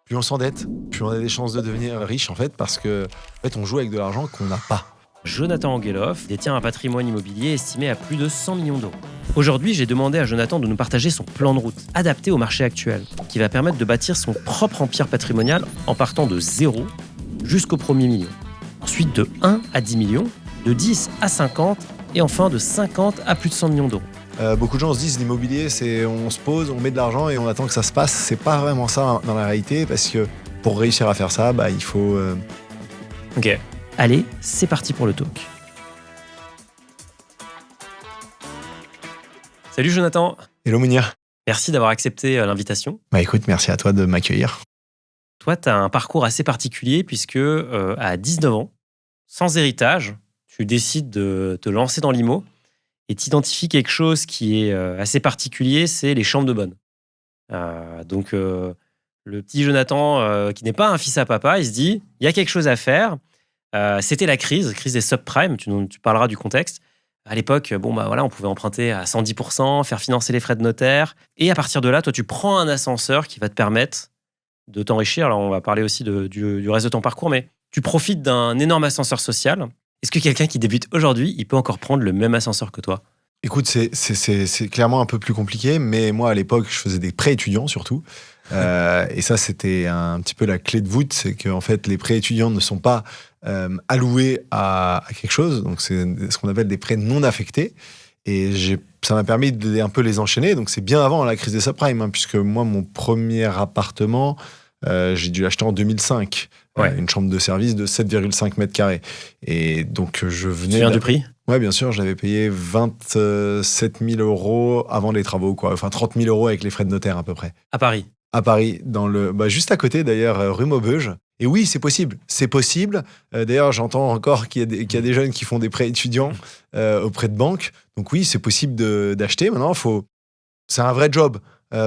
plus on s'endette, plus on a des chances de devenir riche, en fait, parce que on joue avec de l'argent qu'on n'a pas. Jonathan Angelov détient un patrimoine immobilier estimé à plus de 100 millions d'euros. Aujourd'hui, j'ai demandé à Jonathan de nous partager son plan de route, adapté au marché actuel, qui va permettre de bâtir son propre empire patrimonial en partant de 0 jusqu'au premier million. Ensuite de 1 à 10 millions, de 10 à 50 et enfin de 50 à plus de 100 millions d'euros. Beaucoup de gens se disent l'immobilier, c'est on se pose, on met de l'argent et on attend que ça se passe. C'est pas vraiment ça dans la réalité, parce que pour réussir à faire ça, il faut... Ok, allez, c'est parti pour le talk. Salut Jonathan. Hello Mounir. Merci d'avoir accepté l'invitation. Écoute, merci à toi de m'accueillir. Toi, tu as un parcours assez particulier puisque à 19 ans, sans héritage, tu décides de te lancer dans l'IMO et tu identifies quelque chose qui est assez particulier, c'est les chambres de bonne. Donc, le petit Jonathan, qui n'est pas un fils à papa, il se dit, il y a quelque chose à faire. C'était la crise des subprimes, tu parleras du contexte. À l'époque, on pouvait emprunter à 110%, faire financer les frais de notaire. Et à partir de là, toi, tu prends un ascenseur qui va te permettre de t'enrichir. Alors, on va parler aussi du reste de ton parcours, mais tu profites d'un énorme ascenseur social. Est-ce que quelqu'un qui débute aujourd'hui, il peut encore prendre le même ascenseur que toi ? Écoute, c'est clairement un peu plus compliqué, mais moi, à l'époque, je faisais des prêts étudiants surtout. Et ça, c'était un petit peu la clé de voûte, c'est qu'en fait, les prêts étudiants ne sont pas alloués à quelque chose. Donc, c'est ce qu'on appelle des prêts non affectés. Et ça m'a permis de un peu les enchaîner. Donc, c'est bien avant la crise des subprimes, puisque moi, mon premier appartement, j'ai dû l'acheter en 2005. Ouais. Une chambre de service de 7,5 mètres carrés. Et donc, je venais... Tu te souviens du prix ? Ouais, bien sûr, je l'avais payé 27 000 euros avant les travaux, quoi. Enfin, 30 000 euros avec les frais de notaire, à peu près. À Paris ? À Paris, juste à côté, d'ailleurs, rue Maubeuge. Et oui, c'est possible. C'est possible. D'ailleurs, j'entends encore qu'il y a des jeunes qui font des prêts étudiants auprès de banques. Donc oui, c'est possible d'acheter. Maintenant, c'est un vrai job.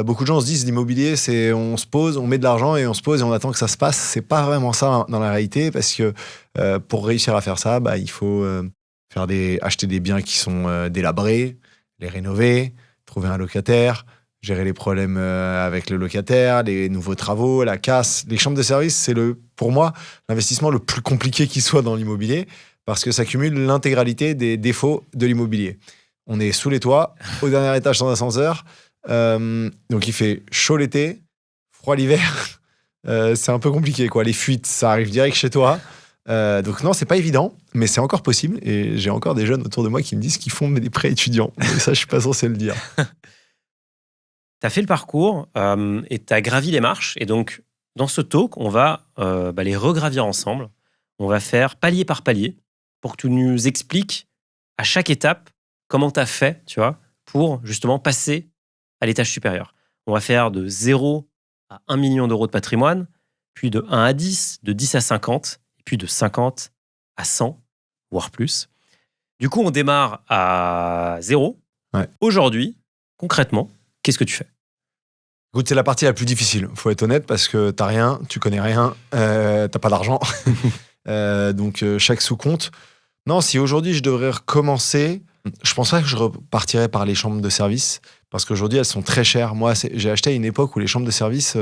Beaucoup de gens se disent l'immobilier, c'est on se pose, on met de l'argent et on se pose et on attend que ça se passe. C'est pas vraiment ça dans la réalité, parce que pour réussir à faire ça, il faut acheter des biens qui sont délabrés, les rénover, trouver un locataire, gérer les problèmes avec le locataire, les nouveaux travaux, la casse. Les chambres de service, c'est pour moi l'investissement le plus compliqué qui soit dans l'immobilier, parce que ça cumule l'intégralité des défauts de l'immobilier. On est sous les toits, au dernier étage sans ascenseur, donc il fait chaud l'été, froid l'hiver. C'est un peu compliqué, quoi. Les fuites, ça arrive direct chez toi. Donc non, c'est pas évident, mais c'est encore possible. Et j'ai encore des jeunes autour de moi qui me disent qu'ils font des prêts étudiants. Et ça, je suis pas censé le dire. T'as fait le parcours et t'as gravi les marches. Et donc, dans ce talk, on va les regravir ensemble. On va faire palier par palier pour que tu nous expliques à chaque étape comment t'as fait, tu vois, pour justement passer à l'étage supérieur. On va faire de 0 à 1 million d'euros de patrimoine, puis de 1 à 10, de 10 à 50, et puis de 50 à 100, voire plus. Du coup, on démarre à 0. Ouais. Aujourd'hui, concrètement, qu'est-ce que tu fais ? Écoute, c'est la partie la plus difficile, faut être honnête, parce que t'as rien, tu connais rien, t'as pas d'argent. Donc chaque sous compte. Non, si aujourd'hui je devrais recommencer, je pense pas que je repartirais par les chambres de service, parce qu'aujourd'hui elles sont très chères. Moi, j'ai acheté à une époque où les chambres de service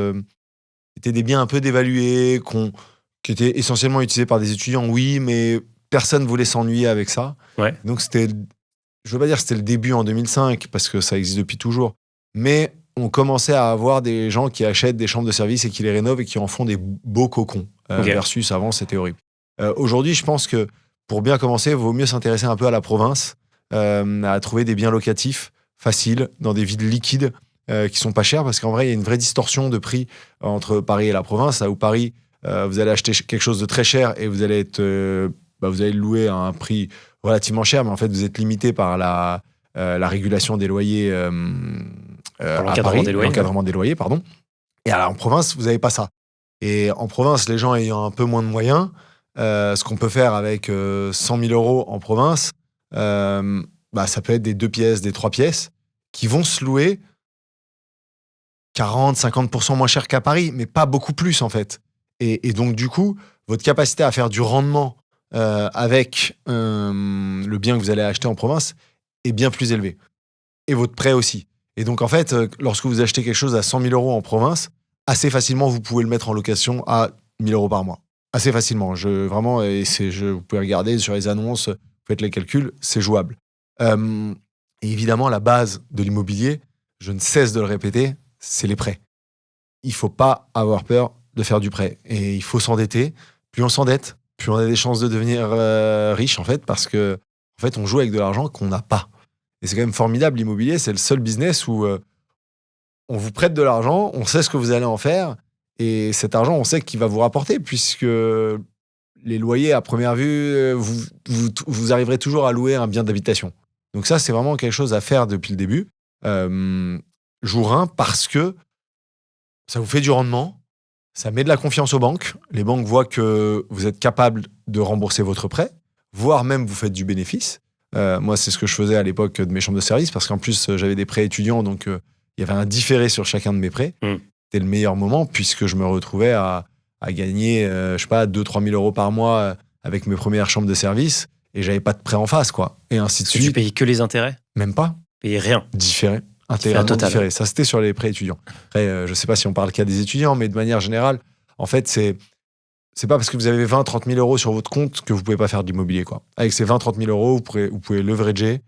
étaient des biens un peu dévalués, qui étaient essentiellement utilisés par des étudiants, oui, mais personne voulait s'ennuyer avec ça. Ouais. Donc je veux pas dire que c'était le début en 2005, parce que ça existe depuis toujours, mais on commençait à avoir des gens qui achètent des chambres de service et qui les rénovent et qui en font des beaux cocons. Okay. Versus avant, c'était horrible. Aujourd'hui, je pense que pour bien commencer, il vaut mieux s'intéresser un peu à la province, à trouver des biens locatifs faciles, dans des villes liquides, qui sont pas chères, parce qu'en vrai, il y a une vraie distorsion de prix entre Paris et la province. Là où Paris, vous allez acheter quelque chose de très cher et vous allez vous allez le louer à un prix relativement cher, mais en fait, vous êtes limité par la régulation des loyers l'encadrement des loyers, pardon. Et alors, en province, vous n'avez pas ça. Et en province, les gens ayant un peu moins de moyens, ce qu'on peut faire avec 100 000 euros en province, ça peut être des 2 pièces, des 3 pièces, qui vont se louer 40-50% moins cher qu'à Paris, mais pas beaucoup plus, en fait. Et donc, du coup, votre capacité à faire du rendement avec le bien que vous allez acheter en province est bien plus élevée. Et votre prêt aussi. Et donc, en fait, lorsque vous achetez quelque chose à 100 000 euros en province, assez facilement, vous pouvez le mettre en location à 1 000 € par mois. Assez facilement. Vraiment, vous pouvez regarder sur les annonces, vous faites les calculs, c'est jouable. Et évidemment, la base de l'immobilier, je ne cesse de le répéter, c'est les prêts. Il ne faut pas avoir peur de faire du prêt. Et il faut s'endetter. Plus on s'endette, plus on a des chances de devenir riche, en fait, parce que en fait, on joue avec de l'argent qu'on n'a pas. Et c'est quand même formidable, l'immobilier, c'est le seul business où on vous prête de l'argent, on sait ce que vous allez en faire, et cet argent, on sait qu'il va vous rapporter, puisque les loyers, à première vue, vous arriverez toujours à louer un bien d'habitation. Donc ça, c'est vraiment quelque chose à faire depuis le début. Jour 1, parce que ça vous fait du rendement, ça met de la confiance aux banques. Les banques voient que vous êtes capable de rembourser votre prêt, voire même vous faites du bénéfice. Moi, c'est ce que je faisais à l'époque de mes chambres de service, parce qu'en plus, j'avais des prêts étudiants, donc il y avait un différé sur chacun de mes prêts. C'était le meilleur moment, puisque je me retrouvais à gagner, 2-3 000 € par mois avec mes premières chambres de service, et j'avais pas de prêt en face, quoi. Et ainsi de suite. Tu payais que les intérêts ? Même pas. Tu payais rien. Différé. Intégralement différé. Ça, c'était sur les prêts étudiants. Après, je sais pas si on parle cas des étudiants, mais de manière générale, en fait, c'est pas parce que vous avez 20-30 000 € sur votre compte que vous pouvez pas faire de l'immobilier, quoi. Avec ces 20-30 000 €, vous pouvez leverager,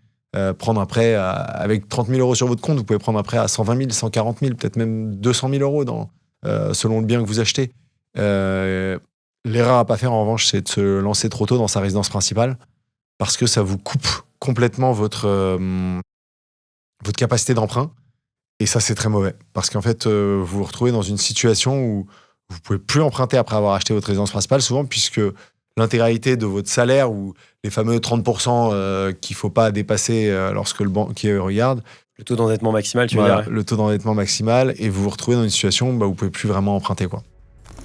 prendre un prêt avec 30 000 € sur votre compte, vous pouvez prendre un prêt à 120 000, 140 000, peut-être même 200 000 € selon le bien que vous achetez. L'erreur à pas faire, en revanche, c'est de se lancer trop tôt dans sa résidence principale, parce que ça vous coupe complètement votre capacité d'emprunt. Et ça, c'est très mauvais. Parce qu'en fait, vous vous retrouvez dans une situation où vous ne pouvez plus emprunter après avoir acheté votre résidence principale, souvent, puisque l'intégralité de votre salaire, ou les fameux 30% qu'il ne faut pas dépasser lorsque le banquier regarde. Le taux d'endettement maximal, tu veux dire ? Le taux d'endettement maximal, et vous vous retrouvez dans une situation où vous ne pouvez plus vraiment emprunter, quoi.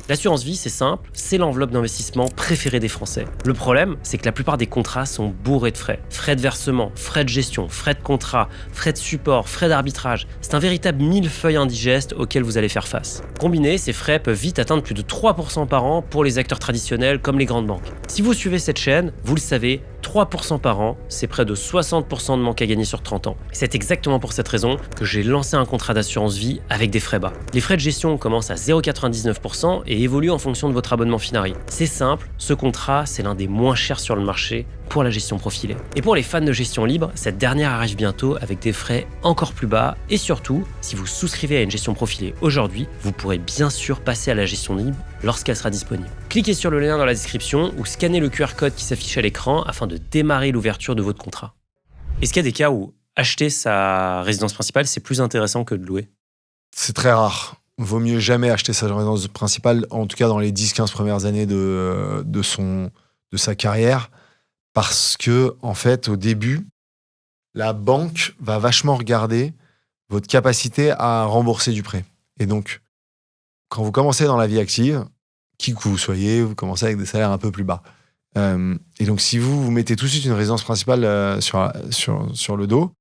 L'assurance vie, c'est simple, c'est l'enveloppe d'investissement préférée des Français. Le problème, c'est que la plupart des contrats sont bourrés de frais. Frais de versement, frais de gestion, frais de contrat, frais de support, frais d'arbitrage. C'est un véritable millefeuille indigeste auquel vous allez faire face. Combinés, ces frais peuvent vite atteindre plus de 3% par an pour les acteurs traditionnels comme les grandes banques. Si vous suivez cette chaîne, vous le savez, 3% par an, c'est près de 60% de manque à gagner sur 30 ans. C'est exactement pour cette raison que j'ai lancé un contrat d'assurance vie avec des frais bas. Les frais de gestion commencent à 0,99% et évoluent en fonction de votre abonnement Finari. C'est simple, ce contrat, c'est l'un des moins chers sur le marché pour la gestion profilée. Et pour les fans de gestion libre, cette dernière arrive bientôt avec des frais encore plus bas, et surtout, si vous souscrivez à une gestion profilée aujourd'hui, vous pourrez bien sûr passer à la gestion libre lorsqu'elle sera disponible. Cliquez sur le lien dans la description ou scannez le QR code qui s'affiche à l'écran afin de démarrer l'ouverture de votre contrat. Est-ce qu'il y a des cas où acheter sa résidence principale, c'est plus intéressant que de louer ? C'est très rare. Vaut mieux jamais acheter sa résidence principale, en tout cas dans les 10-15 premières années de sa carrière, parce que, en fait, au début, la banque va vachement regarder votre capacité à rembourser du prêt. Et donc, quand vous commencez dans la vie active, qui que vous soyez, vous commencez avec des salaires un peu plus bas. Et donc, si vous mettez tout de suite une résidence principale sur le dos,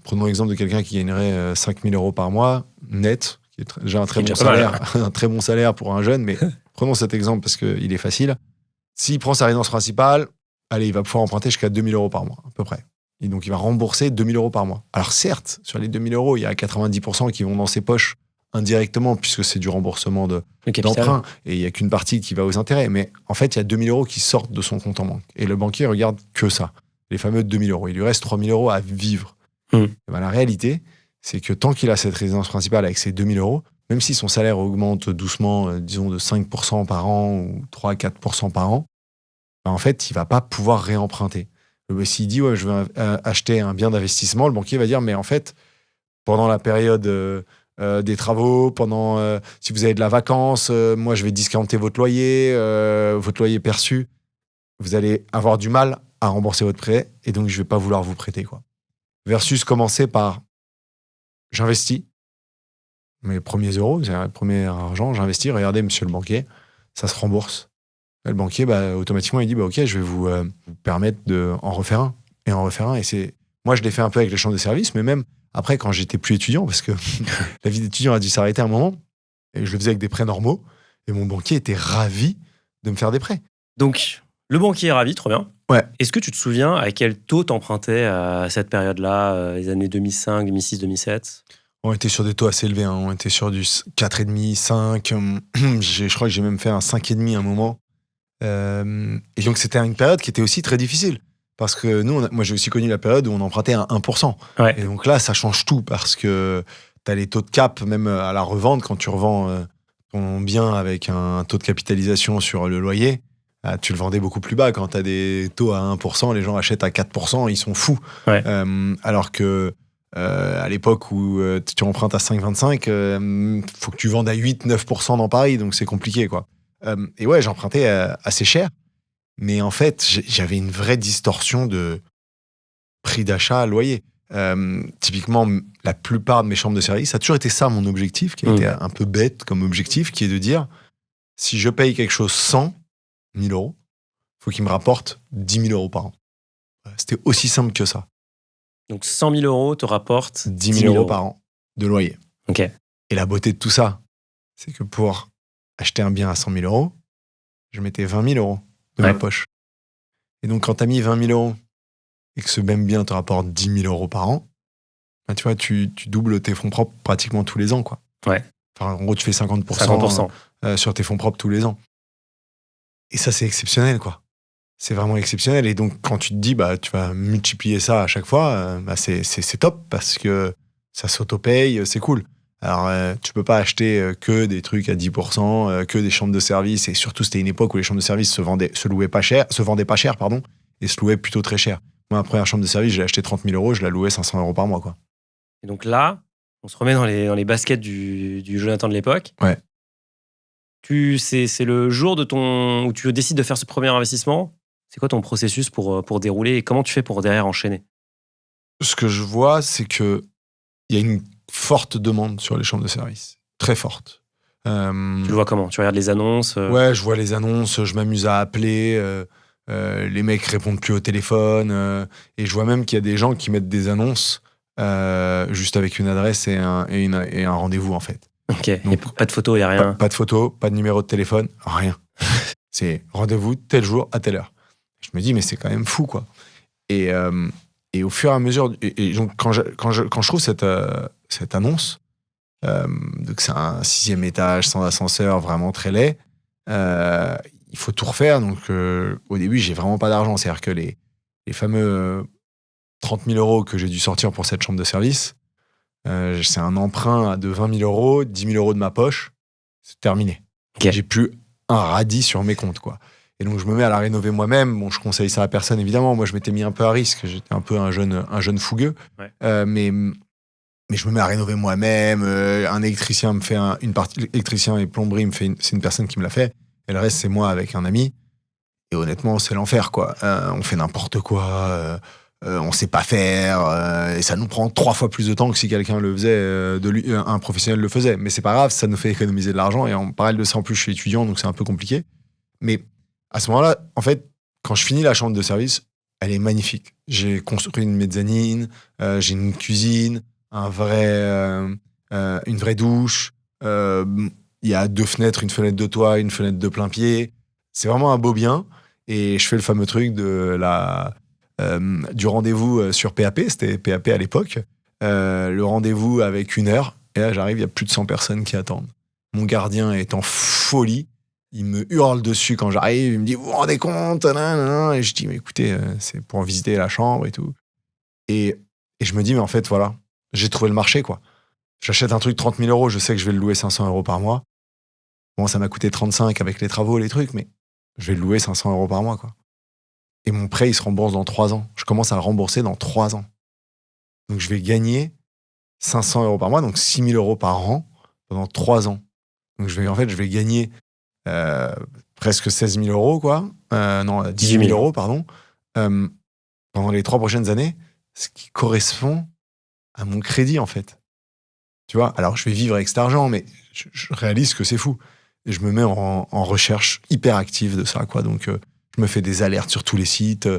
prenons l'exemple de quelqu'un qui gagnerait 5 000 € par mois, net, qui est déjà un très bon salaire, un très bon salaire pour un jeune, mais prenons cet exemple parce qu'il est facile. S'il prend sa résidence principale, allez, il va pouvoir emprunter jusqu'à 2 000 € par mois, à peu près. Et donc, il va rembourser 2 000 € par mois. Alors certes, sur les 2 000 €, il y a 90% qui vont dans ses poches indirectement, puisque c'est du remboursement d'emprunt, et il n'y a qu'une partie qui va aux intérêts. Mais en fait, il y a 2 000 € qui sortent de son compte en banque. Et le banquier regarde que ça, les fameux 2 000 €. Il lui reste 3 000 € à vivre. Et ben, la réalité, c'est que tant qu'il a cette résidence principale avec ses 2 000 €, même si son salaire augmente doucement, disons de 5% par an ou 3-4% par an, ben en fait, il ne va pas pouvoir réemprunter. S'il dit je veux acheter un bien d'investissement, le banquier va dire mais en fait, pendant la période des travaux, si vous avez de la vacance, moi je vais discounter votre loyer perçu, vous allez avoir du mal à rembourser votre prêt et donc je ne vais pas vouloir vous prêter, quoi. Versus commencer par j'investis mes premiers euros, c'est le premier argent, j'investis, regardez monsieur le banquier, ça se rembourse. Le banquier, automatiquement, il dit ok, je vais vous permettre d'en refaire un. Et en refaire un. Et moi, je l'ai fait un peu avec les chambres de service, mais même après, quand j'étais plus étudiant, parce que la vie d'étudiant a dû s'arrêter à un moment, et je le faisais avec des prêts normaux, et mon banquier était ravi de me faire des prêts. Donc, le banquier est ravi, trop bien. Ouais. Est-ce que tu te souviens à quel taux t'empruntais à cette période-là, les années 2005, 2006, 2007 ? On était sur des taux assez élevés, hein. On était sur du 4,5, 5. Je crois que j'ai même fait un 5,5 à un moment. Et donc, c'était une période qui était aussi très difficile. Parce que nous, moi, j'ai aussi connu la période où on empruntait à 1%. Ouais. Et donc là, ça change tout parce que tu as les taux de cap, même à la revente, quand tu revends ton bien avec un taux de capitalisation sur le loyer, tu le vendais beaucoup plus bas. Quand tu as des taux à 1%, les gens achètent à 4%, ils sont fous. Ouais. Alors que à l'époque où tu empruntes à 5,25, faut que tu vendes à 8-9% dans Paris, donc c'est compliqué, quoi. Et ouais, j'empruntais assez cher, mais en fait, j'avais une vraie distorsion de prix d'achat à loyer. Typiquement, la plupart de mes chambres de service, ça a toujours été ça mon objectif, qui a été un peu bête comme objectif, qui est de dire, si je paye quelque chose 100 000 euros, il faut qu'il me rapporte 10 000 euros par an. C'était aussi simple que ça. Donc 100 000 euros te rapportent 10 000 euros par an de loyer. Ok. Et la beauté de tout ça, c'est que pour acheter un bien à 100 000 euros, je mettais 20 000 euros de ma poche. Et donc, quand tu as mis 20 000 euros et que ce même bien te rapporte 10 000 euros par an, bah, tu vois, tu doubles tes fonds propres pratiquement tous les ans, quoi. Ouais. Enfin, en gros, tu fais 50%, sur tes fonds propres tous les ans. Et ça, c'est exceptionnel, quoi. C'est vraiment exceptionnel. Et donc, quand tu te dis, bah, tu vas multiplier ça à chaque fois, bah, c'est top parce que ça s'auto-paye, c'est cool. Alors, tu peux pas acheter que des trucs à 10%, que des chambres de service. Et surtout, c'était une époque où les chambres de service se vendaient pas cher, et se louaient plutôt très cher. Moi, ma première chambre de service, j'ai acheté 30 000 euros, je la louais 500 euros par mois, quoi. Et donc là, on se remet dans les baskets du Jonathan de l'époque. Ouais. C'est le jour où tu décides de faire ce premier investissement. C'est quoi ton processus pour dérouler et comment tu fais pour derrière enchaîner? Ce que je vois, c'est qu'il y a une forte demande sur les chambres de service. Très forte. Tu le vois comment? Tu regardes les annonces? Ouais, je vois les annonces, je m'amuse à appeler. Les mecs répondent plus au téléphone. Et je vois même qu'il y a des gens qui mettent des annonces juste avec une adresse et un rendez-vous, en fait. Ok, donc, pas de photo, il n'y a rien. Pas de photo, pas de numéro de téléphone, rien. C'est rendez-vous tel jour à telle heure. Je me dis, mais c'est quand même fou, quoi. Et au fur et à mesure, et donc quand je trouve cette annonce, donc c'est un 6e étage sans ascenseur, vraiment très laid, il faut tout refaire. Donc au début, j'ai vraiment pas d'argent. C'est-à-dire que les fameux 30 000 euros que j'ai dû sortir pour cette chambre de service, c'est un emprunt de 20 000 euros, 10 000 euros de ma poche, c'est terminé. Okay. J'ai plus un radis sur mes comptes, quoi. Et donc, je me mets à la rénover moi-même. Bon, je conseille ça à personne, évidemment. Moi, je m'étais mis un peu à risque. J'étais un peu un jeune fougueux. Ouais. Mais je me mets à rénover moi-même. Un électricien me fait une partie. L'électricien et plomberie, c'est une personne qui me l'a fait. Et le reste, c'est moi avec un ami. Et honnêtement, c'est l'enfer, quoi. On fait n'importe quoi. On sait pas faire. Et ça nous prend 3 fois plus de temps que si quelqu'un le faisait, un professionnel le faisait. Mais c'est pas grave, ça nous fait économiser de l'argent. Et en parallèle de ça, en plus, je suis étudiant, donc c'est un peu compliqué. Mais à ce moment-là, en fait, quand je finis la chambre de service, elle est magnifique. J'ai construit une mezzanine, j'ai une cuisine, une vraie douche. Il y a 2 fenêtres, une fenêtre de toit, une fenêtre de plein pied. C'est vraiment un beau bien. Et je fais le fameux truc du rendez-vous sur PAP. C'était PAP à l'époque. Le rendez-vous avec 1 heure. Et là, j'arrive, il y a plus de 100 personnes qui attendent. Mon gardien est en folie. Il me hurle dessus quand j'arrive. Il me dit, vous vous rendez compte? Et je dis, mais écoutez, c'est pour visiter la chambre et tout. Et je me dis, mais en fait, voilà, j'ai trouvé le marché, quoi. J'achète un truc 30 000 euros, je sais que je vais le louer 500 euros par mois. Bon, ça m'a coûté 35 avec les travaux, les trucs, mais je vais le louer 500 euros par mois, quoi. Et mon prêt, il se rembourse dans 3 ans. Je commence à le rembourser dans 3 ans. Donc, je vais gagner 500 euros par mois, donc 6 000 euros par an pendant 3 ans. Donc, je vais gagner presque 16 000 euros, quoi. Non, 18 000 euros, pardon. Pendant les 3 prochaines années, ce qui correspond à mon crédit, en fait. Tu vois, alors je vais vivre avec cet argent, mais je réalise que c'est fou. Et je me mets en recherche hyper active de ça, quoi. Donc, je me fais des alertes sur tous les sites.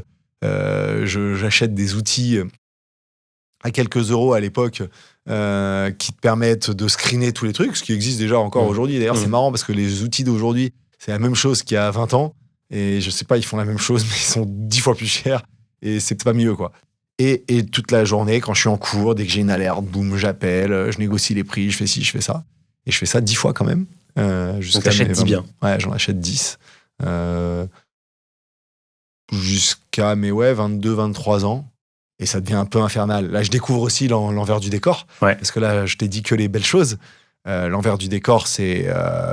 J'achète des outils à quelques euros à l'époque qui te permettent de screener tous les trucs, ce qui existe déjà encore aujourd'hui. D'ailleurs, c'est marrant parce que les outils d'aujourd'hui, c'est la même chose qu'il y a 20 ans. Et je sais pas, ils font la même chose, mais ils sont 10 fois plus chers. Et c'est pas mieux, quoi. Et toute la journée, quand je suis en cours, dès que j'ai une alerte, boum, j'appelle, je négocie les prix, je fais ci, je fais ça. Et je fais ça 10 fois quand même. Donc t'achètes 10 biens. Ouais, j'en achète 10. Jusqu'à mes 22, 23 ans. Et ça devient un peu infernal. Là, je découvre aussi l'envers du décor. Ouais. Parce que là, je t'ai dit que les belles choses. L'envers du décor, c'est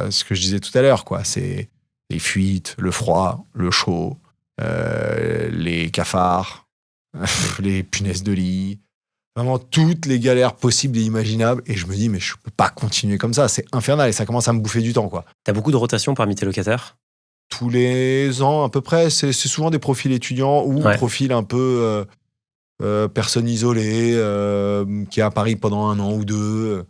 ce que je disais tout à l'heure, quoi. C'est les fuites, le froid, le chaud, les cafards, les punaises de lit. Vraiment toutes les galères possibles et imaginables. Et je me dis, mais je peux pas continuer comme ça. C'est infernal et ça commence à me bouffer du temps, quoi. T'as beaucoup de rotation parmi tes locataires? Tous les ans, à peu près. C'est souvent des profils étudiants ou profils un peu personnes isolées, qui est à Paris pendant 1 an ou 2.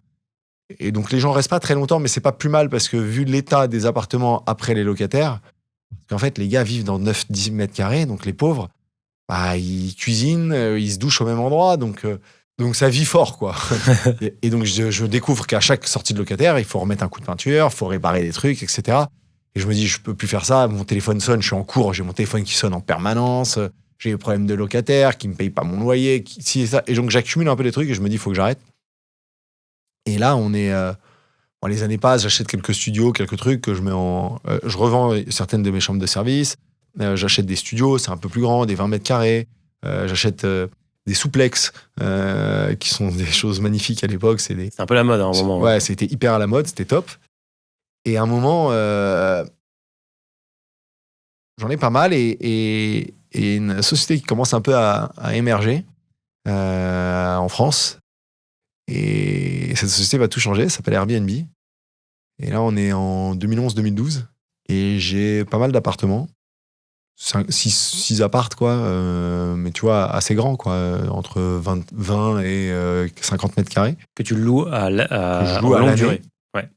Et donc les gens restent pas très longtemps, mais c'est pas plus mal parce que vu l'état des appartements après les locataires, en fait les gars vivent dans 9-10 mètres carrés, donc les pauvres, bah, ils cuisinent, ils se douchent au même endroit, donc ça vit fort, quoi. et donc je découvre qu'à chaque sortie de locataire, il faut remettre un coup de peinture, il faut réparer des trucs, etc. Et je me dis, je peux plus faire ça, mon téléphone sonne, je suis en cours, j'ai mon téléphone qui sonne en permanence, j'ai des problèmes de locataires qui me payent pas mon loyer, ci et ça. Et donc j'accumule un peu des trucs et je me dis, il faut que j'arrête. Et là, on est. Les années passent, j'achète quelques studios, quelques trucs que je mets en. Je revends certaines de mes chambres de service. J'achète des studios, c'est un peu plus grand, des 20 mètres carrés. J'achète des souplex, qui sont des choses magnifiques à l'époque. C'est un peu la mode à un moment. Ouais, c'était hyper à la mode, c'était top. Et à un moment, j'en ai pas mal et une société qui commence un peu à émerger en France. Et cette société va tout changer, ça s'appelle Airbnb. Et là, on est en 2011-2012. Et j'ai pas mal d'appartements. 6 appartes, quoi. Mais tu vois, assez grands, quoi. Entre 20 et 50 mètres carrés. Que tu loues à longue durée. Ouais.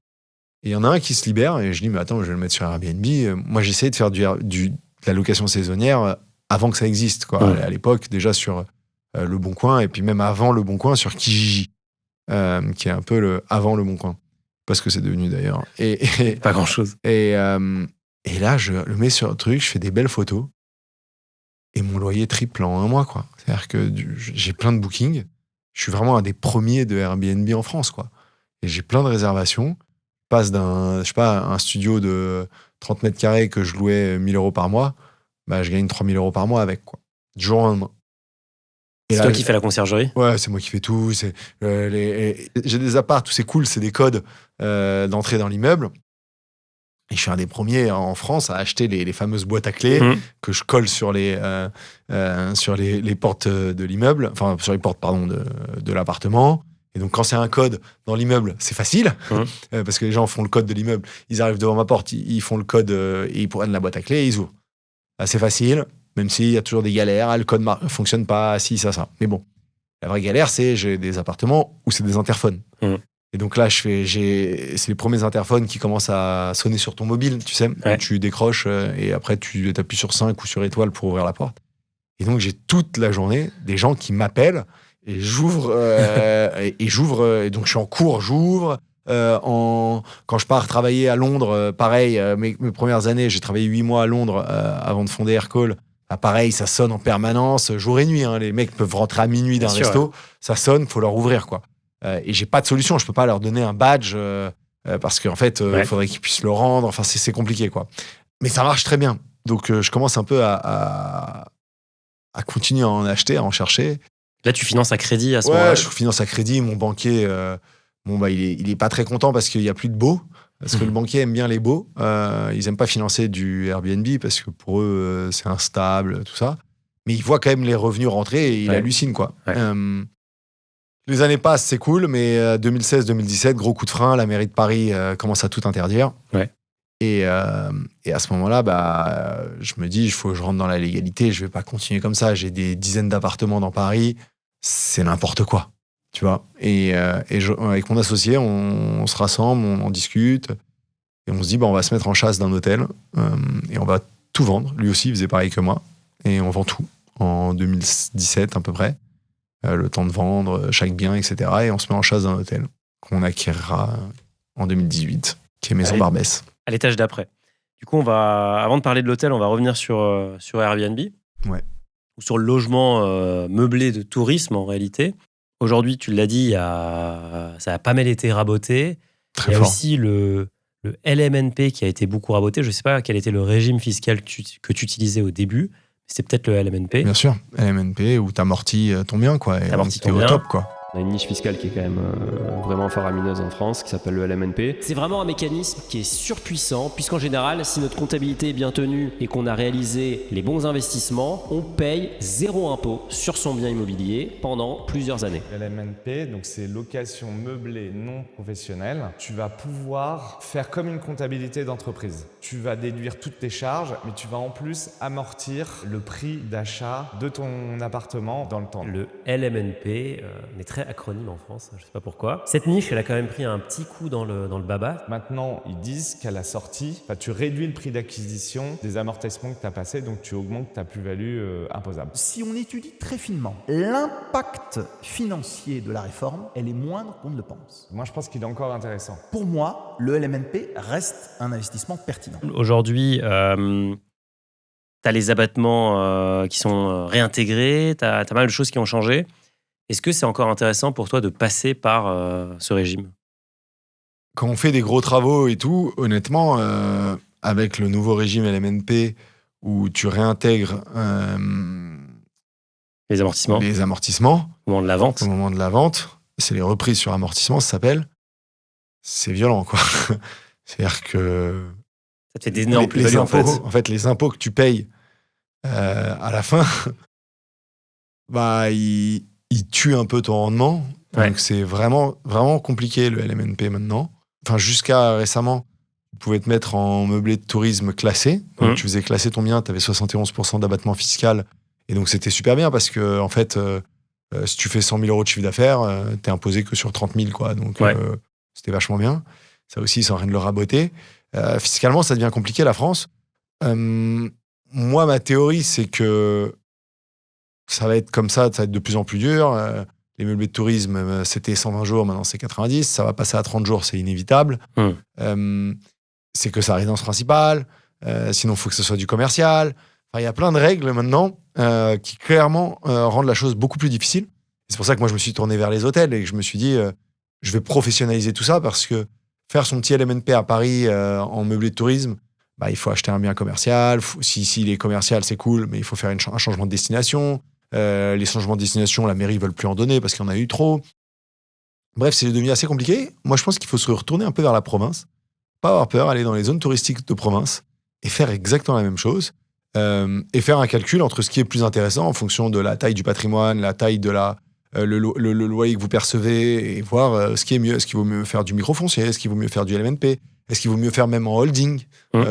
Et il y en a un qui se libère. Et je dis, mais attends, je vais le mettre sur Airbnb. Moi, j'essayais de faire de la location saisonnière avant que ça existe, quoi. À l'époque, déjà sur Le Bon Coin. Et puis même avant Le Bon Coin, sur Kijiji. Qui est un peu avant Le Bon Coin. Parce que c'est devenu d'ailleurs. Et pas grand-chose. Et là, je le mets sur le truc, je fais des belles photos. Et mon loyer triple en 1 mois, quoi. C'est-à-dire que j'ai plein de bookings. Je suis vraiment un des premiers de Airbnb en France, quoi. Et j'ai plein de réservations. Je passe un studio de 30 mètres carrés que je louais 1 000 € par mois. Bah, je gagne 3 000 € par mois avec, quoi. Du jour au lendemain. C'est toi qui fais la conciergerie? Ouais, c'est moi qui fais tout. J'ai des apparts, tout c'est cool, c'est des codes d'entrée dans l'immeuble. Et je suis un des premiers en France à acheter les fameuses boîtes à clés que je colle sur les portes de l'immeuble, enfin sur les portes, pardon, de l'appartement. Et donc quand c'est un code dans l'immeuble, c'est facile, parce que les gens font le code de l'immeuble, ils arrivent devant ma porte, ils font le code et ils prennent la boîte à clés et ils ouvrent. Là, c'est facile. Même s'il y a toujours des galères, le code ne fonctionne pas, si, ça. Mais bon, la vraie galère, c'est j'ai des appartements où c'est des interphones. Et donc là, c'est les premiers interphones qui commencent à sonner sur ton mobile, tu sais. Ouais. Tu décroches et après, tu appuies sur 5 ou sur étoile pour ouvrir la porte. Et donc, j'ai toute la journée des gens qui m'appellent et j'ouvre. Et donc, je suis en cours, j'ouvre. Quand je pars travailler à Londres, pareil, mes premières années, j'ai travaillé 8 mois à Londres avant de fonder Aircall. Pareil, ça sonne en permanence, jour et nuit. Les mecs peuvent rentrer à minuit d'un resto, ça sonne, faut leur ouvrir, quoi. Et j'ai pas de solution, je peux pas leur donner un badge parce qu'en fait, il faudrait qu'ils puissent le rendre. Enfin, c'est compliqué, quoi. Mais ça marche très bien. Donc, je commence un peu à continuer à en acheter, à en chercher. Là, tu finances à crédit à ce moment-là? Ouais, je finance à crédit. Mon banquier, il est pas très content parce qu'il y a plus de beaux. Parce que le banquier aime bien les beaux. Ils aiment pas financer du Airbnb parce que pour eux, c'est instable, tout ça. Mais il voit quand même les revenus rentrer et il hallucine, quoi. Ouais. Les années passent, c'est cool, mais 2016-2017, gros coup de frein, la mairie de Paris commence à tout interdire. Ouais. Et à ce moment-là, je me dis, il faut que je rentre dans la légalité, je vais pas continuer comme ça. J'ai des dizaines d'appartements dans Paris, c'est n'importe quoi. Tu vois, avec mon associé, on se rassemble, on en discute, et on se dit, on va se mettre en chasse d'un hôtel, et on va tout vendre. Lui aussi, il faisait pareil que moi, et on vend tout en 2017 à peu près, le temps de vendre chaque bien, etc. Et on se met en chasse d'un hôtel qu'on acquérera en 2018, qui est Maison Barbès. À l'étage d'après. Du coup, avant de parler de l'hôtel, on va revenir sur Airbnb. Ouais. sur le logement meublé de tourisme en réalité. Aujourd'hui, tu l'as dit, ça a pas mal été raboté. Très Il y a fort. aussi le LMNP qui a été beaucoup raboté. Je ne sais pas quel était le régime fiscal que tu utilisais au début. C'était peut-être le LMNP. Bien sûr, LMNP où t'amortis ton bien, quoi. Et T'amortis t'es ton au bien. top, quoi. On a une niche fiscale qui est quand même vraiment faramineuse en France, qui s'appelle le LMNP. C'est vraiment un mécanisme qui est surpuissant, puisqu'en général, si notre comptabilité est bien tenue et qu'on a réalisé les bons investissements, on paye 0 impôt sur son bien immobilier pendant plusieurs années. LMNP, donc c'est location meublée non professionnelle. Tu vas pouvoir faire comme une comptabilité d'entreprise. Tu vas déduire toutes tes charges, mais tu vas en plus amortir le prix d'achat de ton appartement dans le temps. Le LMNP est très acronyme en France, je ne sais pas pourquoi. Cette niche, elle a quand même pris un petit coup dans le baba. Maintenant, ils disent qu'à la sortie, tu réduis le prix d'acquisition des amortissements que tu as passés, donc tu augmentes ta plus-value imposable. Si on étudie très finement l'impact financier de la réforme, elle est moindre qu'on ne le pense. Moi, je pense qu'il est encore intéressant. Pour moi, le LMNP reste un investissement pertinent. Aujourd'hui, tu as les abattements qui sont réintégrés, tu as pas mal de choses qui ont changé. Est-ce que c'est encore intéressant pour toi de passer par ce régime ? Quand on fait des gros travaux et tout, honnêtement, avec le nouveau régime LMNP où tu réintègres Les amortissements les amortissements au moment de la vente. au moment de la vente, c'est les reprises sur amortissement, ça s'appelle. C'est violent, quoi. C'est-à-dire que Ça te fait d'énormes les plus-values en fait. impôts, les impôts que tu payes à la fin, ils tuent un peu ton rendement. Ouais. Donc c'est vraiment, vraiment compliqué le LMNP maintenant. Enfin, jusqu'à récemment, tu pouvais te mettre en meublé de tourisme classé. Donc tu faisais classer ton bien, tu avais 71% d'abattement fiscal. Et donc c'était super bien parce que, en fait, si tu fais 100 000 euros de chiffre d'affaires, t'es imposé que sur 30 000, quoi. Donc c'était vachement bien. Ça aussi, sans rien de le raboter. Fiscalement, ça devient compliqué, la France. Moi, ma théorie, c'est que ça va être comme ça va être de plus en plus dur. Les meublés de tourisme, c'était 120 jours, maintenant c'est 90. Ça va passer à 30 jours, c'est inévitable. C'est que sa résidence principale. Sinon, il faut que ce soit du commercial. Enfin, il y a plein de règles maintenant qui clairement rendent la chose beaucoup plus difficile. C'est pour ça que moi, je me suis tourné vers les hôtels et que je me suis dit, je vais professionnaliser tout ça parce que faire son petit LMNP à Paris en meublé de tourisme, il faut acheter un bien commercial. S'il est commercial, c'est cool, mais il faut faire un changement de destination. Les changements de destination, la mairie ne veut plus en donner parce qu'il y en a eu trop. Bref, c'est devenu assez compliqué. Moi, je pense qu'il faut se retourner un peu vers la province, pas avoir peur, aller dans les zones touristiques de province et faire exactement la même chose. Et faire un calcul entre ce qui est plus intéressant en fonction de la taille du patrimoine, la taille de le loyer que vous percevez et voir ce qui est mieux. Est-ce qu'il vaut mieux faire du microfoncier? Est-ce qu'il vaut mieux faire du LMNP? Est-ce qu'il vaut mieux faire même en holding?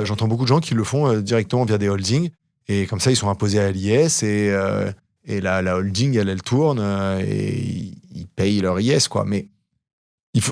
J'entends beaucoup de gens qui le font directement via des holdings et comme ça, ils sont imposés à l'IS et la holding, elle tourne et ils payent leur IS, quoi. Mais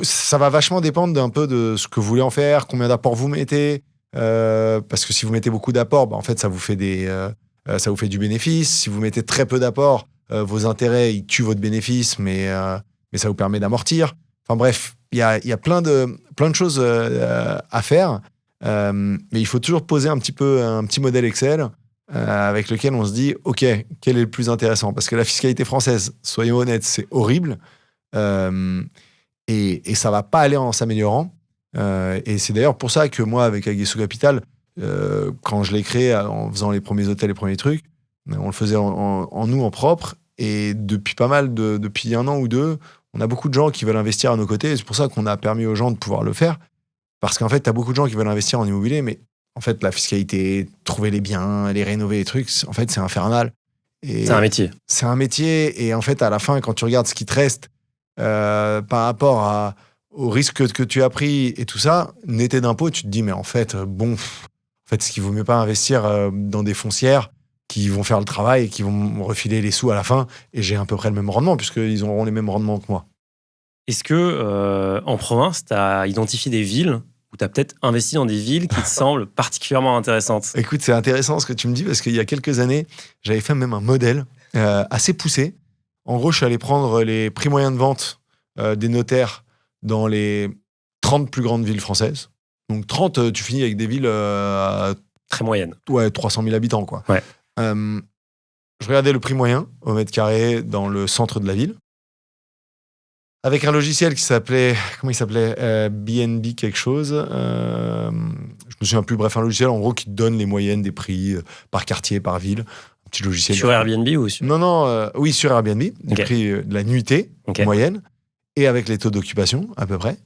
ça va vachement dépendre d'un peu de ce que vous voulez en faire, combien d'apports vous mettez. Parce que si vous mettez beaucoup d'apports, en fait, ça vous fait du bénéfice. Si vous mettez très peu d'apports, vos intérêts, ils tuent votre bénéfice, mais ça vous permet d'amortir. Enfin bref, il y a plein de choses à faire. Mais il faut toujours poser un petit modèle Excel avec lequel on se dit, OK, quel est le plus intéressant? Parce que la fiscalité française, soyons honnêtes, c'est horrible. Et ça va pas aller en s'améliorant. Et c'est d'ailleurs pour ça que moi, avec Aguesso Capital, quand je l'ai créé en faisant les premiers hôtels, les premiers trucs, on le faisait en nous, en propre. Et depuis depuis 1 an ou 2, on a beaucoup de gens qui veulent investir à nos côtés. Et c'est pour ça qu'on a permis aux gens de pouvoir le faire. Parce qu'en fait, tu as beaucoup de gens qui veulent investir en immobilier, mais en fait, la fiscalité, trouver les biens, les rénover, les trucs, en fait, c'est infernal. Et C'est un métier. C'est un métier. Et en fait, à la fin, quand tu regardes ce qui te reste par rapport au risque que tu as pris et tout ça, netté d'impôts, tu te dis, mais en fait, est-ce qu'il vaut mieux pas investir dans des foncières qui vont faire le travail et qui vont me refiler les sous à la fin et j'ai à peu près le même rendement puisqu'ils auront les mêmes rendements que moi. Est-ce que en province, tu as identifié des villes où tu as peut-être investi dans des villes qui te semblent particulièrement intéressantes? Écoute, c'est intéressant ce que tu me dis parce qu'il y a quelques années, j'avais fait même un modèle assez poussé. En gros, je suis allé prendre les prix moyens de vente des notaires dans les 30 plus grandes villes françaises. Donc 30, tu finis avec des villes Très moyennes. 300 000 habitants, quoi. Ouais. je regardais le prix moyen au mètre carré dans le centre de la ville. Avec un logiciel qui s'appelait, comment il s'appelait BNB quelque chose. Je me souviens plus. Bref, un logiciel en gros qui te donne les moyennes des prix par quartier, par ville. Un petit logiciel. Sur Airbnb ou sur... Non, oui, sur Airbnb. Les prix de la nuitée moyenne et avec les taux d'occupation à peu près.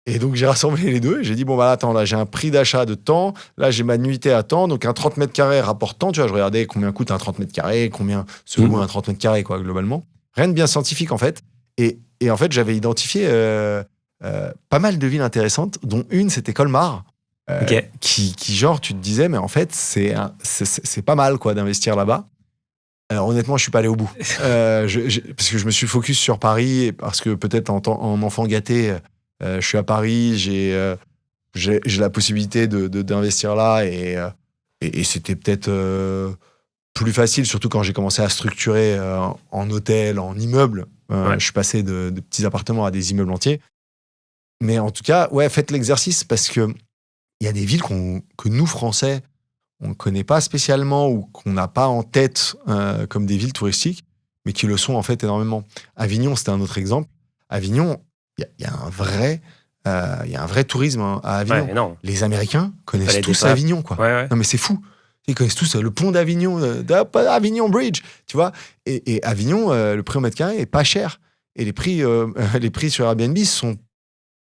Et donc j'ai rassemblé les deux et j'ai dit bon bah attends, là j'ai un prix d'achat de temps, là j'ai ma nuitée à temps, donc un 30 mètres carrés rapporte tant, tu vois, je regardais combien coûte un 30 mètres carrés, combien se loue un 30 mètres carrés quoi globalement. Rien de bien scientifique en fait. Et en fait j'avais identifié pas mal de villes intéressantes, dont une c'était Colmar, qui genre tu te disais mais en fait c'est pas mal quoi d'investir là-bas. Alors honnêtement je suis pas allé au bout parce que je me suis focus sur Paris parce que peut-être en enfant gâté. Je suis à Paris, j'ai la possibilité d'investir là et c'était peut-être plus facile, surtout quand j'ai commencé à structurer en hôtel, en immeuble. Je suis passé de petits appartements à des immeubles entiers. Mais en tout cas, ouais, faites l'exercice parce que il y a des villes que nous, Français, on ne connaît pas spécialement ou qu'on n'a pas en tête comme des villes touristiques, mais qui le sont en fait énormément. Avignon, c'était un autre exemple. Avignon, il y a un vrai tourisme à Avignon. Ouais, les Américains connaissent tous Avignon, quoi. Ouais. Non, mais c'est fou. Ils connaissent tous le pont d'Avignon, Avignon Bridge, tu vois. Et Avignon, le prix au mètre carré est pas cher. Et les prix sur Airbnb sont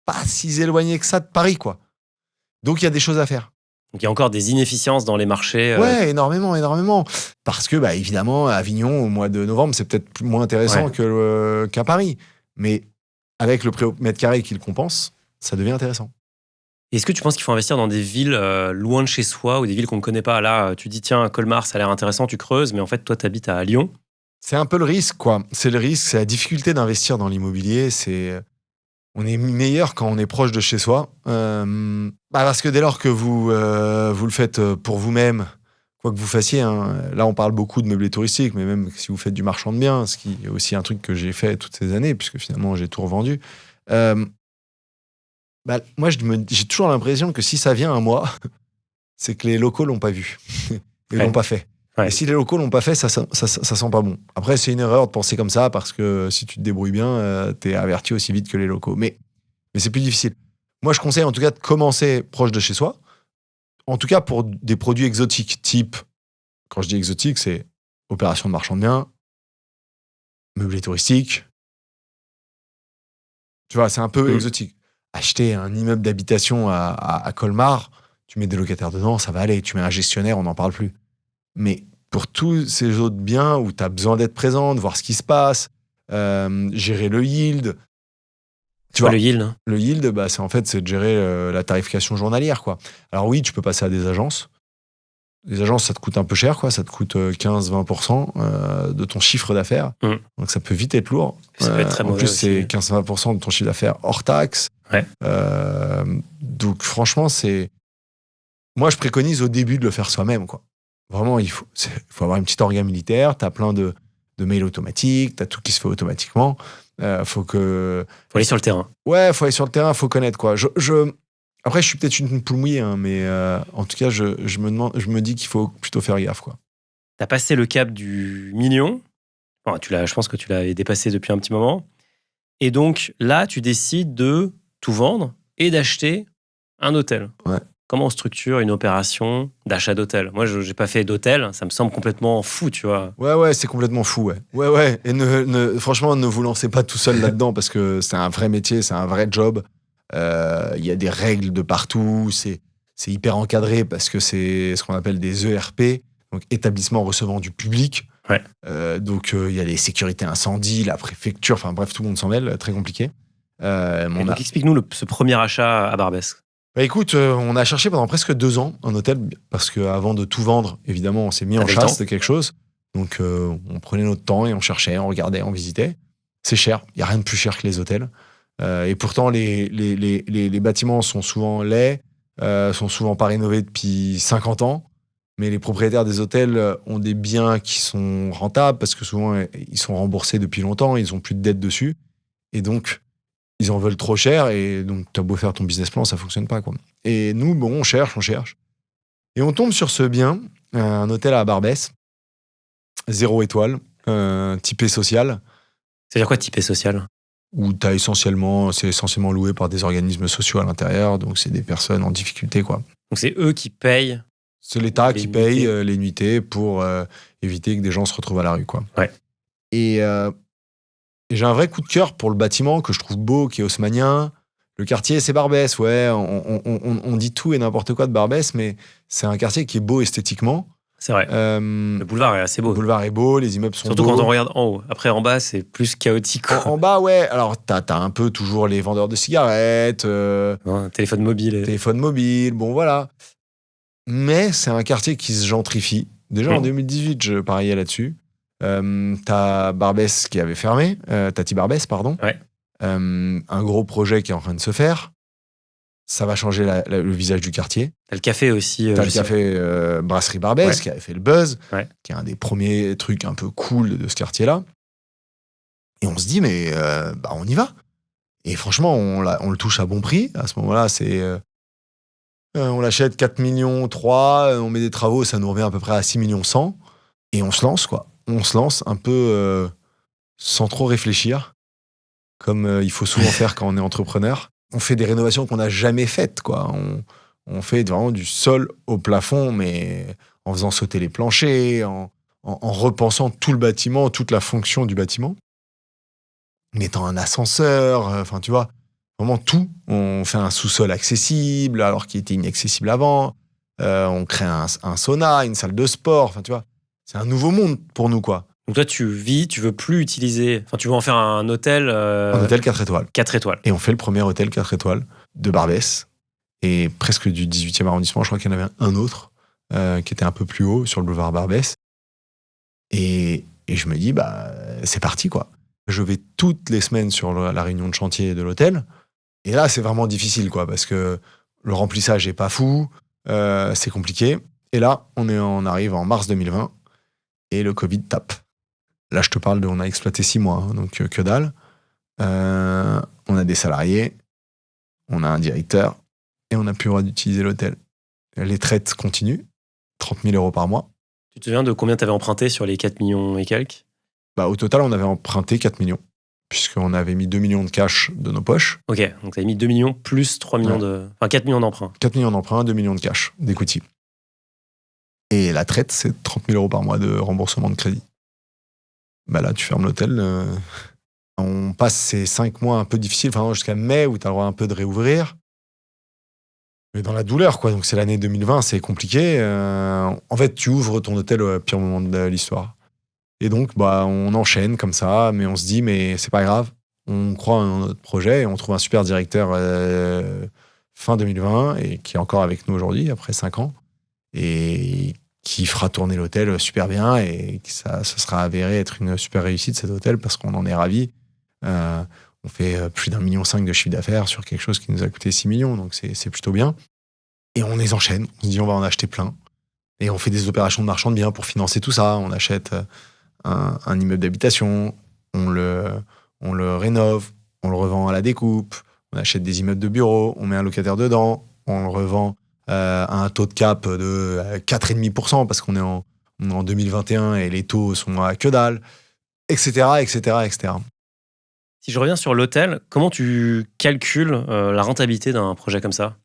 pas si éloignés que ça de Paris, quoi. Donc, il y a des choses à faire. Donc, il y a encore des inefficiences dans les marchés. Ouais, énormément. Parce que, bah, évidemment, Avignon, au mois de novembre, c'est peut-être moins intéressant qu'à Paris. Mais avec le prix au mètre carré qui le compense, ça devient intéressant. Est-ce que tu penses qu'il faut investir dans des villes loin de chez soi ou des villes qu'on ne connaît pas? Là, tu dis, tiens, Colmar, ça a l'air intéressant, tu creuses, mais en fait, toi, tu habites à Lyon. C'est un peu le risque, quoi. C'est le risque, c'est la difficulté d'investir dans l'immobilier. On est meilleur quand on est proche de chez soi. Parce que dès lors que vous le faites pour vous-même, quoi que vous fassiez, hein, là, on parle beaucoup de meublé touristique, mais même si vous faites du marchand de biens, ce qui est aussi un truc que j'ai fait toutes ces années, puisque finalement, j'ai tout revendu. Moi, j'ai toujours l'impression que si ça vient à moi, c'est que les locaux l'ont pas vu. Ils l'ont pas fait. Ouais. Et si les locaux l'ont pas fait, ça sent pas bon. Après, c'est une erreur de penser comme ça, parce que si tu te débrouilles bien, t'es averti aussi vite que les locaux. Mais c'est plus difficile. Moi, je conseille en tout cas de commencer proche de chez soi. En tout cas, pour des produits exotiques, type, quand je dis exotique, c'est opération de marchand de biens, meublé touristique. Tu vois, c'est un peu exotique. Acheter un immeuble d'habitation à Colmar, tu mets des locataires dedans, ça va aller. Tu mets un gestionnaire, on n'en parle plus. Mais pour tous ces autres biens où tu as besoin d'être présent, de voir ce qui se passe, gérer le yield. Tu vois, le yield, hein. Le yield, c'est de gérer la tarification journalière, quoi. Alors oui, tu peux passer à des agences. Les agences, ça te coûte un peu cher, quoi. Ça te coûte 15-20% de ton chiffre d'affaires. Donc ça peut vite être lourd. Ça peut être très mauvais. En plus, aussi. c'est 15-20% de ton chiffre d'affaires hors taxe. Ouais. Donc franchement, moi, je préconise au début de le faire soi-même, quoi. Vraiment, il faut avoir une petite orga militaire. Tu as plein de mails automatiques. Tu as tout qui se fait automatiquement. Faut aller sur le terrain. Ouais, faut aller sur le terrain. Faut connaître, quoi. Après, je suis peut-être une poule mouillée, hein, mais en tout cas, je me dis qu'il faut plutôt faire gaffe, quoi. Tu as passé le cap du million. Enfin, je pense que tu l'avais dépassé depuis un petit moment. Et donc, là, tu décides de tout vendre et d'acheter un hôtel. Ouais. Comment on structure une opération d'achat d'hôtel? Moi, je n'ai pas fait d'hôtel. Ça me semble complètement fou, tu vois. Ouais, c'est complètement fou, ouais. Et franchement, ne vous lancez pas tout seul là-dedans parce que c'est un vrai métier, c'est un vrai job. Il y a des règles de partout. C'est hyper encadré parce que c'est ce qu'on appelle des ERP, donc établissements recevant du public. Ouais. Donc, il y a les sécurités incendies, la préfecture, enfin bref, tout le monde s'en mêle, très compliqué. Donc, explique-nous ce premier achat à Barbès. Écoute, on a cherché pendant presque 2 ans un hôtel parce qu'avant de tout vendre, évidemment, on s'est mis en chasse de quelque chose. Donc, on prenait notre temps et on cherchait, on regardait, on visitait. C'est cher, il n'y a rien de plus cher que les hôtels. Et pourtant, les bâtiments sont souvent laids, sont souvent pas rénovés depuis 50 ans. Mais les propriétaires des hôtels ont des biens qui sont rentables parce que souvent, ils sont remboursés depuis longtemps, ils n'ont plus de dette dessus. Et donc, ils en veulent trop cher et donc tu as beau faire ton business plan, ça fonctionne pas, quoi. Et nous, on cherche. Et on tombe sur ce bien, un hôtel à Barbès, 0 étoile, typé social, C'est-à-dire quoi, typé social? où c'est essentiellement loué par des organismes sociaux à l'intérieur, donc c'est des personnes en difficulté, quoi. Donc, c'est eux qui payent. C'est l'État Les qui paye nuitées. les nuitées pour éviter que des gens se retrouvent à la rue, quoi. Ouais. Et j'ai un vrai coup de cœur pour le bâtiment que je trouve beau, qui est haussmannien. Le quartier, c'est Barbès, ouais. On dit tout et n'importe quoi de Barbès, mais c'est un quartier qui est beau esthétiquement. C'est vrai. Le boulevard est assez Le beau. boulevard est beau, les immeubles sont Surtout beaux. quand on regarde en haut. Après, en bas, c'est plus chaotique. Quoi. En bas, ouais. Alors, t'as un peu toujours les vendeurs de cigarettes, Hein, téléphone mobile. téléphone mobile, bon, voilà. Mais c'est un quartier qui se gentrifie. Déjà, en 2018, je pariais là-dessus. T'as Barbès qui avait fermé, Tati Barbès, pardon. Ouais. Un gros projet qui est en train de se faire. Ça va changer le visage du quartier. T'as le café aussi. T'as je le sais. café Brasserie Barbès Ouais. qui avait fait le buzz, Ouais. qui est un des premiers trucs un peu cool de ce quartier-là. Et on se dit, mais on y va. Et franchement, on le touche à bon prix. À ce moment-là, on l'achète 4 millions 3, on met des travaux, ça nous revient à peu près à 6 millions 100. Et on se lance, quoi. On se lance un peu sans trop réfléchir, comme il faut souvent faire quand on est entrepreneur. On fait des rénovations qu'on n'a jamais faites, quoi. On fait vraiment du sol au plafond, mais en faisant sauter les planchers, en repensant tout le bâtiment, toute la fonction du bâtiment. Mettant un ascenseur, enfin, tu vois, vraiment tout. On fait un sous-sol accessible, alors qu'il était inaccessible avant. On crée un sauna, une salle de sport, enfin, tu vois. C'est un nouveau monde pour nous, quoi. Donc, toi, tu veux plus utiliser. Enfin, tu veux en faire un hôtel. Un hôtel 4 étoiles. 4 étoiles. Et on fait le premier hôtel 4 étoiles de Barbès. Et presque du 18e arrondissement, je crois qu'il y en avait un autre qui était un peu plus haut sur le boulevard Barbès. Et je me dis, c'est parti, quoi. Je vais toutes les semaines sur la réunion de chantier de l'hôtel. Et là, c'est vraiment difficile, quoi, parce que le remplissage est pas fou, c'est compliqué. Et là, on arrive en mars 2020 et le Covid tape. Là, je te parle on a exploité 6 mois, hein, donc que dalle. On a des salariés, on a un directeur et on n'a plus le droit d'utiliser l'hôtel. Les traites continuent, 30 000 euros par mois. Tu te souviens de combien tu avais emprunté sur les 4 millions et quelques? Au total, on avait emprunté 4 millions, puisqu'on avait mis 2 millions de cash de nos poches. Ok, donc tu avais mis 2 millions plus 3 millions de. Enfin, 4 millions d'emprunt. 4 millions d'emprunt, 2 millions de cash, d'equity. Et la traite, c'est 30 000 euros par mois de remboursement de crédit. Là, tu fermes l'hôtel. On passe ces 5 mois un peu difficiles, enfin, jusqu'à mai, où tu as le droit un peu de réouvrir. Mais dans la douleur, quoi. Donc, c'est l'année 2020, c'est compliqué. En fait, tu ouvres ton hôtel au pire moment de l'histoire. Et donc, on enchaîne comme ça, mais on se dit, mais c'est pas grave. On croit en notre projet et on trouve un super directeur fin 2020 et qui est encore avec nous aujourd'hui, après 5 ans. Et qui fera tourner l'hôtel super bien et ça sera avéré être une super réussite, cet hôtel, parce qu'on en est ravis. On fait plus d'1,5 million de chiffre d'affaires sur quelque chose qui nous a coûté 6 millions, donc c'est plutôt bien. Et on les enchaîne, on se dit on va en acheter plein. Et on fait des opérations de marchand de biens pour financer tout ça. On achète un immeuble d'habitation, on le rénove, on le revend à la découpe, on achète des immeubles de bureaux, on met un locataire dedans, on le revend à un taux de cap de 4,5% parce qu'on est en 2021 et les taux sont à que dalle, etc., etc., etc. Si je reviens sur l'hôtel, comment tu calcules la rentabilité d'un projet comme ça?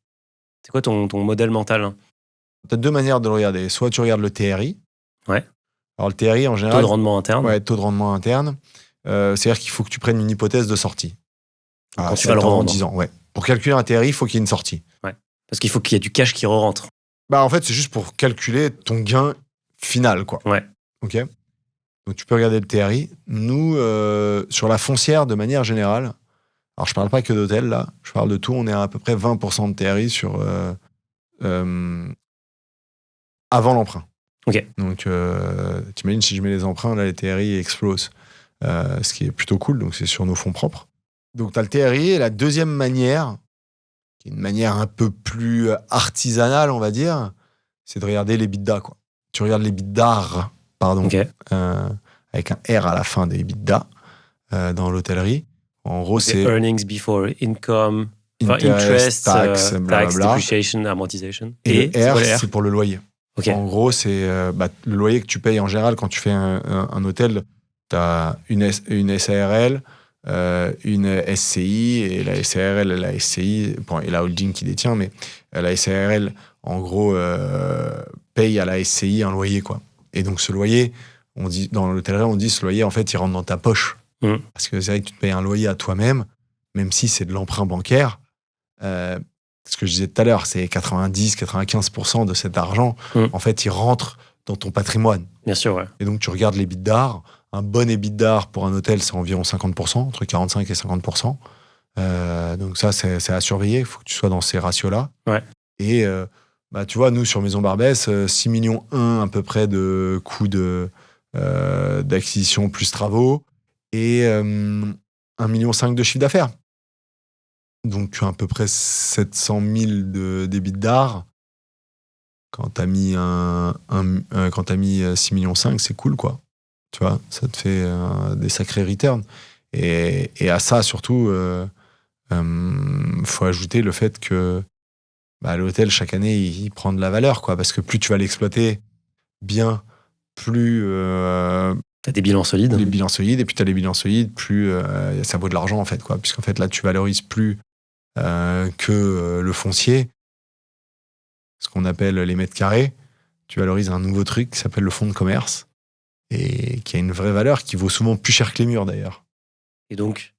C'est quoi ton modèle mental? Tu as 2 manières de le regarder. Soit tu regardes le TRI. Ouais. Alors le TRI, en général... Taux de rendement interne. Ouais, taux de rendement interne. C'est-à-dire qu'il faut que tu prennes une hypothèse de sortie. Quand tu vas le revendre. 10 ans, ouais. Pour calculer un TRI, il faut qu'il y ait une sortie. Ouais. Parce qu'il faut qu'il y ait du cash qui re-rentre. En fait, c'est juste pour calculer ton gain final, quoi. Ouais. OK. Donc, tu peux regarder le TRI. Nous, sur la foncière, de manière générale, alors je parle pas que d'hôtel, là, je parle de tout, on est à peu près 20% de TRI sur avant l'emprunt. OK. Donc, t'imagines, si je mets les emprunts, là, les TRI explosent. Ce qui est plutôt cool, donc c'est sur nos fonds propres. Donc, tu as le TRI, et la deuxième manière, qui est une manière un peu plus artisanale, on va dire, c'est de regarder les EBITDA, quoi. Tu regardes les EBITDA, pardon, OK. avec un R à la fin des EBITDA dans l'hôtellerie. En gros, c'est earnings before income, interest, interest, tax, tax, blablabla. depreciation, amortization. Et le c'est R, quoi le R? c'est pour le loyer. Ok. En gros, c'est le loyer que tu payes en général quand tu fais un hôtel. Tu as une SARL, une SCI, et la SARL et la SCI, et la holding qui détient, mais la SARL, en gros, paye à la SCI un loyer, quoi. Et donc, ce loyer, on dit, dans l'hôtellerie, on dit ce loyer, en fait, il rentre dans ta poche. Parce que c'est vrai que tu te payes un loyer à toi-même, même si c'est de l'emprunt bancaire. Ce que je disais tout à l'heure, c'est 90-95% de cet argent, en fait, il rentre dans ton patrimoine. Bien sûr, ouais. Et donc, tu regardes l'EBITDAR. Un bon EBITDA pour un hôtel, c'est environ 50%, entre 45 et 50%. Donc ça, c'est à surveiller. Il faut que tu sois dans ces ratios-là. Ouais. Et tu vois, nous, sur Maison Barbès, 6,1 millions à peu près de coûts d'acquisition plus travaux et 1,5 million de chiffre d'affaires. Donc, tu as à peu près 700 000 d'EBITDAR. Quand tu as mis 6,5 millions, c'est cool, quoi. Tu vois, ça te fait des sacrés returns. Et à ça, surtout, faut ajouter le fait que l'hôtel, chaque année, il prend de la valeur, quoi. Parce que plus tu vas l'exploiter bien, plus... T'as des bilans solides. Les bilans solides, et puis t'as les bilans solides, plus ça vaut de l'argent, en fait, quoi. Puisqu'en fait, là, tu valorises plus que le foncier, ce qu'on appelle les mètres carrés. Tu valorises un nouveau truc qui s'appelle le fonds de commerce, et qui a une vraie valeur, qui vaut souvent plus cher que les murs, d'ailleurs. Et donc,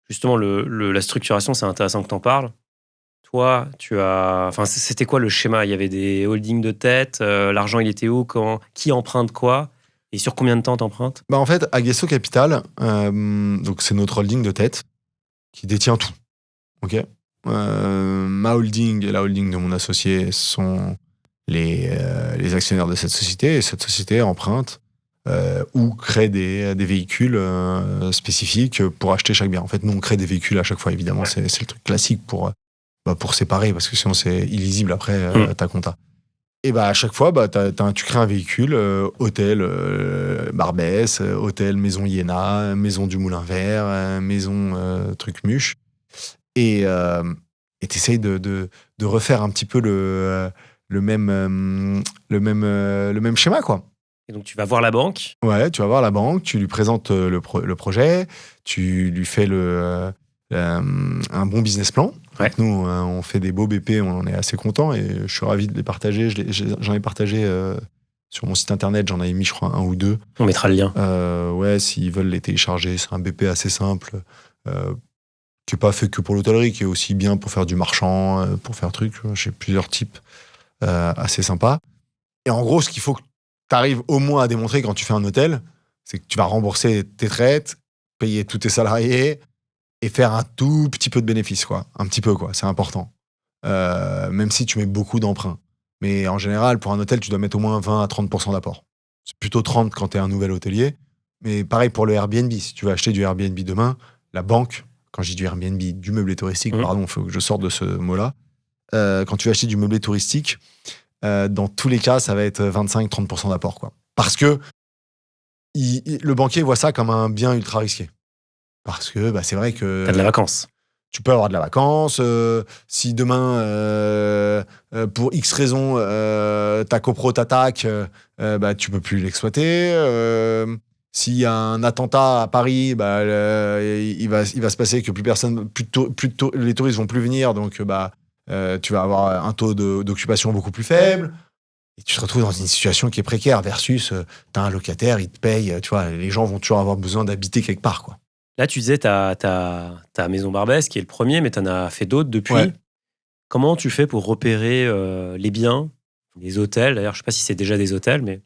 justement, la structuration, c'est intéressant que tu en parles. Toi, c'était quoi le schéma? Il y avait des holdings de tête, l'argent, il était où, quand, qui emprunte quoi, et sur combien de temps t'empruntes? En fait, Aguesso Capital, donc c'est notre holding de tête, qui détient tout. Ok. Ma holding et la holding de mon associé sont les actionnaires de cette société, et cette société emprunte ou crée des véhicules spécifiques pour acheter chaque bien. En fait, nous, on crée des véhicules à chaque fois, évidemment. C'est le truc classique pour séparer, parce que sinon, c'est illisible après ta compta. Et à chaque fois, tu crées un véhicule, hôtel Barbès, hôtel Maison Iéna, Maison du Moulin Vert, Maison Truc Muche. Et t'essayes de refaire un petit peu le même schéma, quoi. Et donc, tu vas voir la banque. Ouais, tu vas voir la banque, tu lui présentes le projet, tu lui fais un bon business plan. Ouais. Donc nous, on fait des beaux BP, on en est assez content, et je suis ravi de les partager. J'en ai partagé sur mon site internet, j'en avais mis, je crois, 1 ou 2. On mettra le lien. Ouais, s'ils veulent les télécharger, c'est un BP assez simple, qui n'est pas fait que pour l'hôtellerie, qui est aussi bien pour faire du marchand, pour faire trucs. J'ai plusieurs types assez sympas. Et en gros, ce qu'il faut que tu arrives au moins à démontrer quand tu fais un hôtel, c'est que tu vas rembourser tes traites, payer tous tes salariés et faire un tout petit peu de bénéfice, quoi. Un petit peu, quoi. C'est important. Même si tu mets beaucoup d'emprunts. Mais en général, pour un hôtel, tu dois mettre au moins 20 à 30% d'apport. C'est plutôt 30 quand tu es un nouvel hôtelier. Mais pareil pour le Airbnb. Si tu veux acheter du Airbnb demain, la banque, quand je dis du Airbnb, du meublé touristique, pardon, il faut que je sorte de ce mot-là. Quand tu veux acheter du meublé touristique, dans tous les cas, ça va être 25-30% d'apport, quoi. Parce que le banquier voit ça comme un bien ultra risqué. Parce que c'est vrai que... T'as de la vacance. Tu peux avoir de la vacance. Si demain, pour X raison, ta copro t'attaque, tu peux plus l'exploiter. S'il y a un attentat à Paris, il va se passer que plus personne, les touristes vont plus venir, donc tu vas avoir un taux d'occupation beaucoup plus faible. Et tu te retrouves dans une situation qui est précaire versus t'as un locataire, il te paye. Tu vois, les gens vont toujours avoir besoin d'habiter quelque part, quoi. Là, tu disais, t'as Maison Barbès, qui est le premier, mais t'en as fait d'autres depuis. Ouais. Comment tu fais pour repérer les biens, les hôtels? D'ailleurs, je sais pas si c'est déjà des hôtels, mais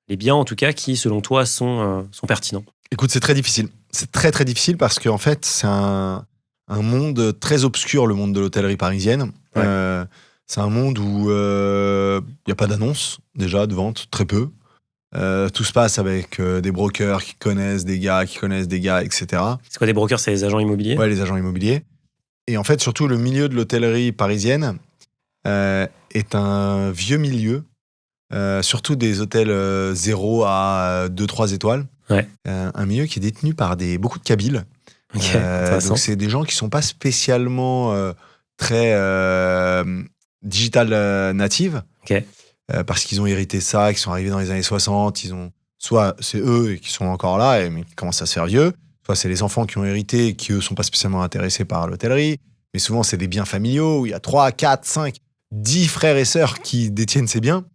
les biens, en tout cas, qui, selon toi, sont pertinents. Écoute, c'est très difficile. C'est très, très difficile parce qu'en fait, c'est un monde très obscur, le monde de l'hôtellerie parisienne. Ouais. C'est un monde où il n'y a pas d'annonce, déjà, de vente, très peu. Tout se passe avec des brokers qui connaissent des gars, etc. C'est quoi des brokers? C'est les agents immobiliers? Ouais, les agents immobiliers. Et en fait, surtout, le milieu de l'hôtellerie parisienne est un vieux milieu, surtout des hôtels 0 à 2-3 étoiles. Ouais. Un milieu qui est détenu par beaucoup de Kabyles. Okay, donc, c'est des gens qui ne sont pas spécialement très digital native. Okay. parce qu'ils ont hérité ça, qu'ils sont arrivés dans les années 60, soit c'est eux et qui sont encore là, mais qui commencent à se faire vieux, soit c'est les enfants qui ont hérité et qui, eux, sont pas spécialement intéressés par l'hôtellerie, mais souvent, c'est des biens familiaux où il y a 3, 4, 5, 10 frères et sœurs qui détiennent ces biens.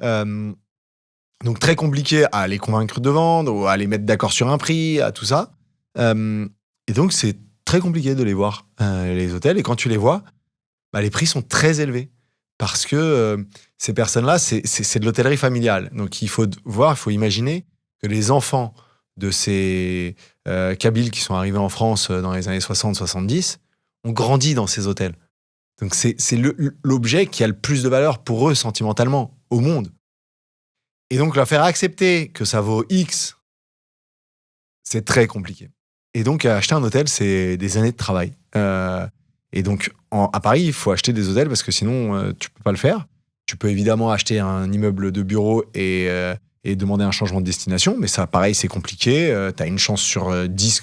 Donc, très compliqué à les convaincre de vendre ou à les mettre d'accord sur un prix, à tout ça. Et donc, c'est très compliqué de les voir, les hôtels. Et quand tu les vois, les prix sont très élevés. Parce que ces personnes-là, c'est de l'hôtellerie familiale. Donc, il faut imaginer que les enfants de ces Kabyles qui sont arrivés en France dans les années 60-70 ont grandi dans ces hôtels. Donc, c'est l'objet qui a le plus de valeur pour eux sentimentalement au monde. Et donc, leur faire accepter que ça vaut X, c'est très compliqué. Et donc, acheter un hôtel, c'est des années de travail. Et donc, à Paris, il faut acheter des hôtels parce que sinon, tu peux pas le faire. Tu peux évidemment acheter un immeuble de bureau et demander un changement de destination, mais ça, pareil, c'est compliqué. Tu as une chance sur 10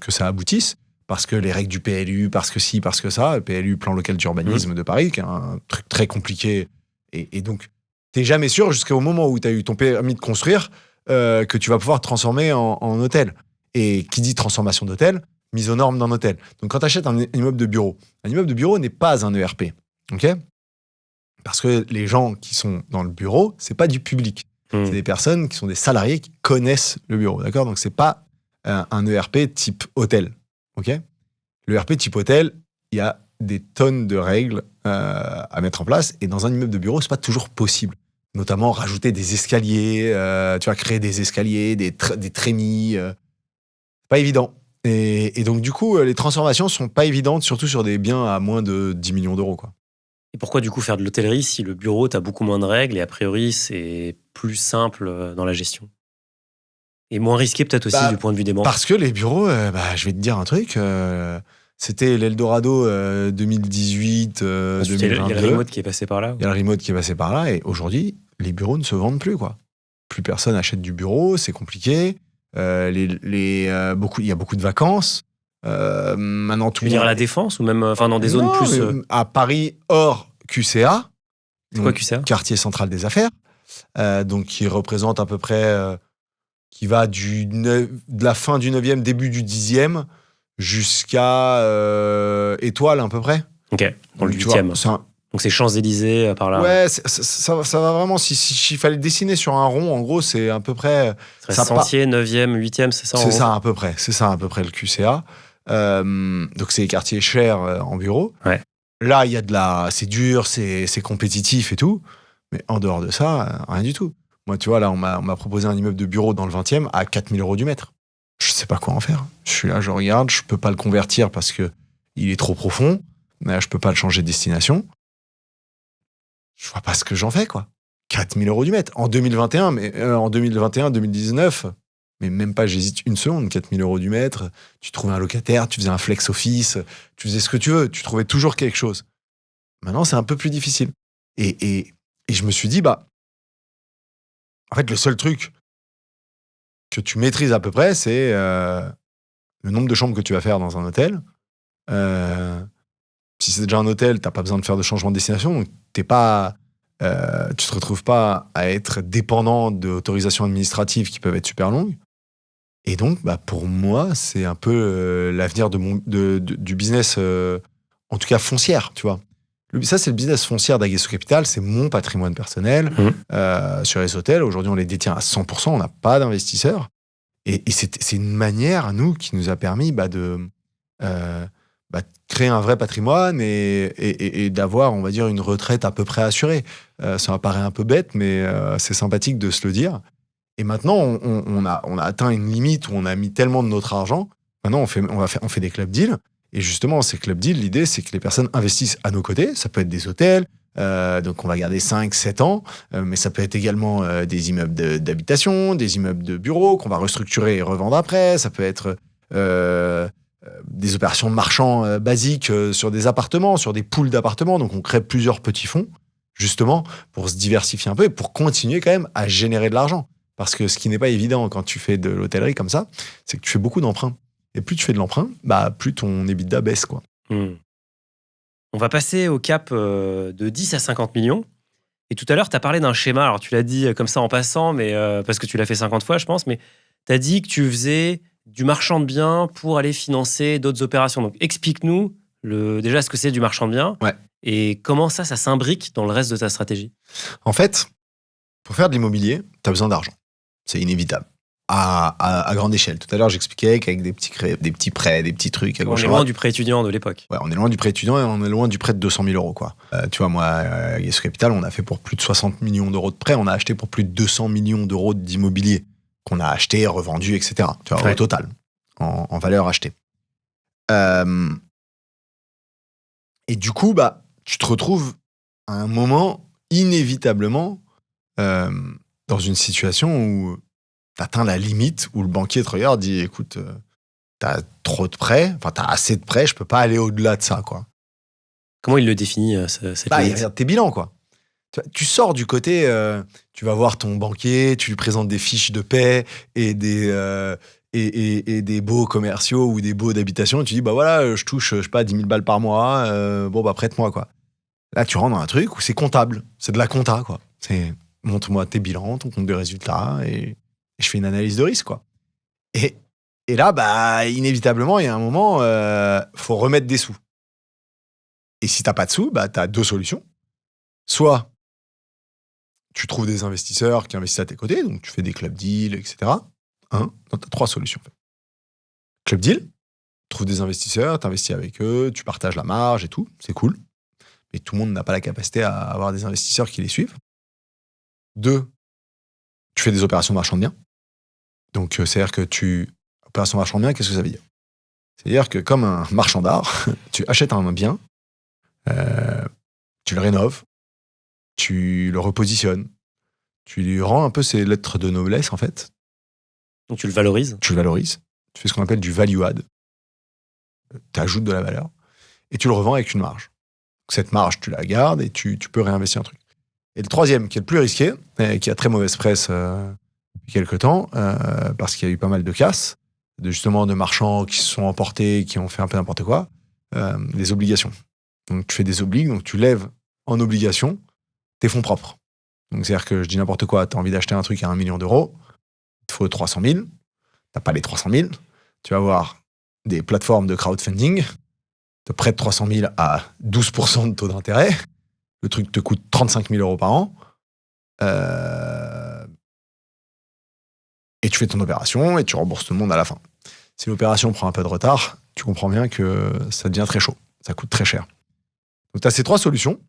que ça aboutisse parce que les règles du PLU, parce que ci, parce que ça, le PLU, plan local d'urbanisme de Paris, qui est un truc très compliqué. Et donc, t'es jamais sûr jusqu'au moment où tu as eu ton permis de construire que tu vas pouvoir te transformer en hôtel. Et qui dit transformation d'hôtel, mise aux normes d'un hôtel. Donc, quand tu achètes un immeuble de bureau n'est pas un ERP. OK ? Parce que les gens qui sont dans le bureau, c'est pas du public. C'est des personnes qui sont des salariés qui connaissent le bureau. D'accord ? Donc, c'est pas un ERP type hôtel. OK ? L'ERP type hôtel, il y a des tonnes de règles à mettre en place. Et dans un immeuble de bureau, c'est pas toujours possible. Notamment rajouter des escaliers, tu vas créer des escaliers, des trémies. Pas évident. Et donc, du coup, les transformations sont pas évidentes, surtout sur des biens à moins de 10 millions d'euros, quoi. Et pourquoi du coup faire de l'hôtellerie si le bureau, tu as beaucoup moins de règles et a priori, c'est plus simple dans la gestion ? Et moins risqué peut-être aussi du point de vue des banques. Parce que les bureaux, je vais te dire un truc, c'était l'Eldorado 2018, 2022. Il y a le remote qui est passé par là. Il y a le remote qui est passé par là et aujourd'hui, les bureaux ne se vendent plus, quoi. Plus personne achète du bureau, c'est compliqué. Il y a beaucoup de vacances. Maintenant, Tu veux dire à la Défense ou même dans des zones plus... À Paris, hors QCA. C'est quoi QCA ? Quartier central des affaires. Donc, qui représente à peu près... qui va de la fin du 9e, début du 10e, jusqu'à Étoile, à peu près. Ok, dans le 8e. Donc, c'est Champs-Élysées par là. Ouais, ça va vraiment... S'il fallait dessiner sur un rond, en gros, c'est à peu près... Sentier, 9e, 8e, c'est ça ? C'est ça, à peu près. C'est ça, à peu près, le QCA. Donc, c'est des quartiers chers en bureau. Ouais. Là, il y a c'est dur, c'est compétitif et tout. Mais en dehors de ça, rien du tout. Moi, tu vois, là, on m'a proposé un immeuble de bureau dans le 20e à 4 000 € du mètre. Je sais pas quoi en faire. Je suis là, je regarde, je peux pas le convertir parce que il est trop profond. Mais je peux pas le changer de destination. Je vois pas ce que j'en fais, quoi. 4 000 € du mètre. En 2021, en 2021, 2019, mais même pas, j'hésite une seconde, 4 000 € du mètre. Tu trouvais un locataire, tu faisais un flex office, tu faisais ce que tu veux, tu trouvais toujours quelque chose. Maintenant, c'est un peu plus difficile. Et je me suis dit, en fait, le seul truc que tu maîtrises à peu près, c'est le nombre de chambres que tu vas faire dans un hôtel. Si c'est déjà un hôtel, t'as pas besoin de faire de changement de destination, donc tu te retrouves pas à être dépendant d'autorisations administratives qui peuvent être super longues. Et donc, pour moi, c'est un peu l'avenir du business, en tout cas foncière, tu vois. Ça, c'est le business foncière d'Aguesso Capital, c'est mon patrimoine personnel. Sur les hôtels, aujourd'hui, on les détient à 100%, on n'a pas d'investisseurs. Et c'est une manière, nous, qui nous a permis de créer un vrai patrimoine et d'avoir, on va dire, une retraite à peu près assurée. Ça me paraît un peu bête, mais c'est sympathique de se le dire. Et maintenant, on a atteint une limite où on a mis tellement de notre argent. Maintenant, on fait des club deals. Et justement, ces club deals, l'idée, c'est que les personnes investissent à nos côtés. Ça peut être des hôtels, donc on va garder 5-7 ans, mais ça peut être également des immeubles d'habitation, des immeubles de bureaux qu'on va restructurer et revendre après. Ça peut être des opérations de marchands basiques sur des appartements, sur des poules d'appartements. Donc on crée plusieurs petits fonds, justement, pour se diversifier un peu et pour continuer quand même à générer de l'argent. Parce que ce qui n'est pas évident quand tu fais de l'hôtellerie comme ça, c'est que tu fais beaucoup d'emprunts. Et plus tu fais de l'emprunt, plus ton EBITDA baisse, quoi. On va passer au cap de 10 à 50 millions. Et tout à l'heure, tu as parlé d'un schéma. Alors, tu l'as dit comme ça en passant, mais parce que tu l'as fait 50 fois, je pense. Mais tu as dit que tu faisais du marchand de biens pour aller financer d'autres opérations. Donc, explique-nous déjà ce que c'est du marchand de biens et comment ça s'imbrique dans le reste de ta stratégie. En fait, pour faire de l'immobilier, tu as besoin d'argent. C'est inévitable. À grande échelle. Tout à l'heure, j'expliquais qu'avec des petits prêts, des petits trucs. On est loin du prêt étudiant de l'époque. Ouais, on est loin du prêt étudiant et on est loin du prêt de 200 000 euros, quoi. Tu vois, moi, à Yes Capital, on a fait pour plus de 60 millions d'euros de prêts. On a acheté pour plus de 200 millions d'euros d'immobilier qu'on a acheté, revendu, etc. Tu vois, au total, en valeur achetée. Et du coup, tu te retrouves à un moment, inévitablement, dans une situation où t'atteins la limite où le banquier te regarde et dit écoute, t'as trop de prêts, enfin t'as assez de prêts, je peux pas aller au-delà de ça, quoi. Comment il le définit, cette limite ? Il regarde tes bilans, quoi. Tu sors du côté, tu vas voir ton banquier, tu lui présentes des fiches de paie et des baux commerciaux ou des baux d'habitation, et tu dis voilà, je touche, je sais pas, 10 000 balles par mois, prête-moi, quoi. Là, tu rentres dans un truc où c'est comptable, c'est de la compta, quoi. C'est montre-moi tes bilans, ton compte de résultats, et je fais une analyse de risque, quoi. Et là, inévitablement, il y a un moment, faut remettre des sous. Et si t'as pas de sous, t'as deux solutions. Soit tu trouves des investisseurs qui investissent à tes côtés, donc tu fais des club deals, etc. Non, t'as trois solutions. Club deal, tu trouves des investisseurs, t'investis avec eux, tu partages la marge et tout, c'est cool. Mais tout le monde n'a pas la capacité à avoir des investisseurs qui les suivent. 2, tu fais des opérations de marchand de biens. Donc, c'est-à-dire que opération marchand de biens, qu'est-ce que ça veut dire ? C'est-à-dire que comme un marchand d'art, tu achètes un bien, tu le rénoves, tu le repositionnes, tu lui rends un peu ses lettres de noblesse, en fait. Donc, tu le valorises ? Tu le valorises. Tu fais ce qu'on appelle du value add. Tu ajoutes de la valeur. Et tu le revends avec une marge. Cette marge, tu la gardes et tu peux réinvestir un truc. Et le troisième, qui est le plus risqué, et qui a très mauvaise presse depuis quelques temps, parce qu'il y a eu pas mal de casses, de marchands qui se sont emportés, qui ont fait un peu n'importe quoi, les obligations. Donc tu fais des obligues, donc tu lèves en obligation tes fonds propres. Donc c'est-à-dire que je dis n'importe quoi, tu as envie d'acheter un truc à 1 million d'euros, il te faut 300 000, tu n'as pas les 300 000, tu vas voir des plateformes de crowdfunding, te prêtent 300 000 à 12% de taux d'intérêt, le truc te coûte 35 000 euros par an, et tu fais ton opération et tu rembourses tout le monde à la fin. Si l'opération prend un peu de retard, tu comprends bien que ça devient très chaud, ça coûte très cher. Donc tu as ces trois solutions.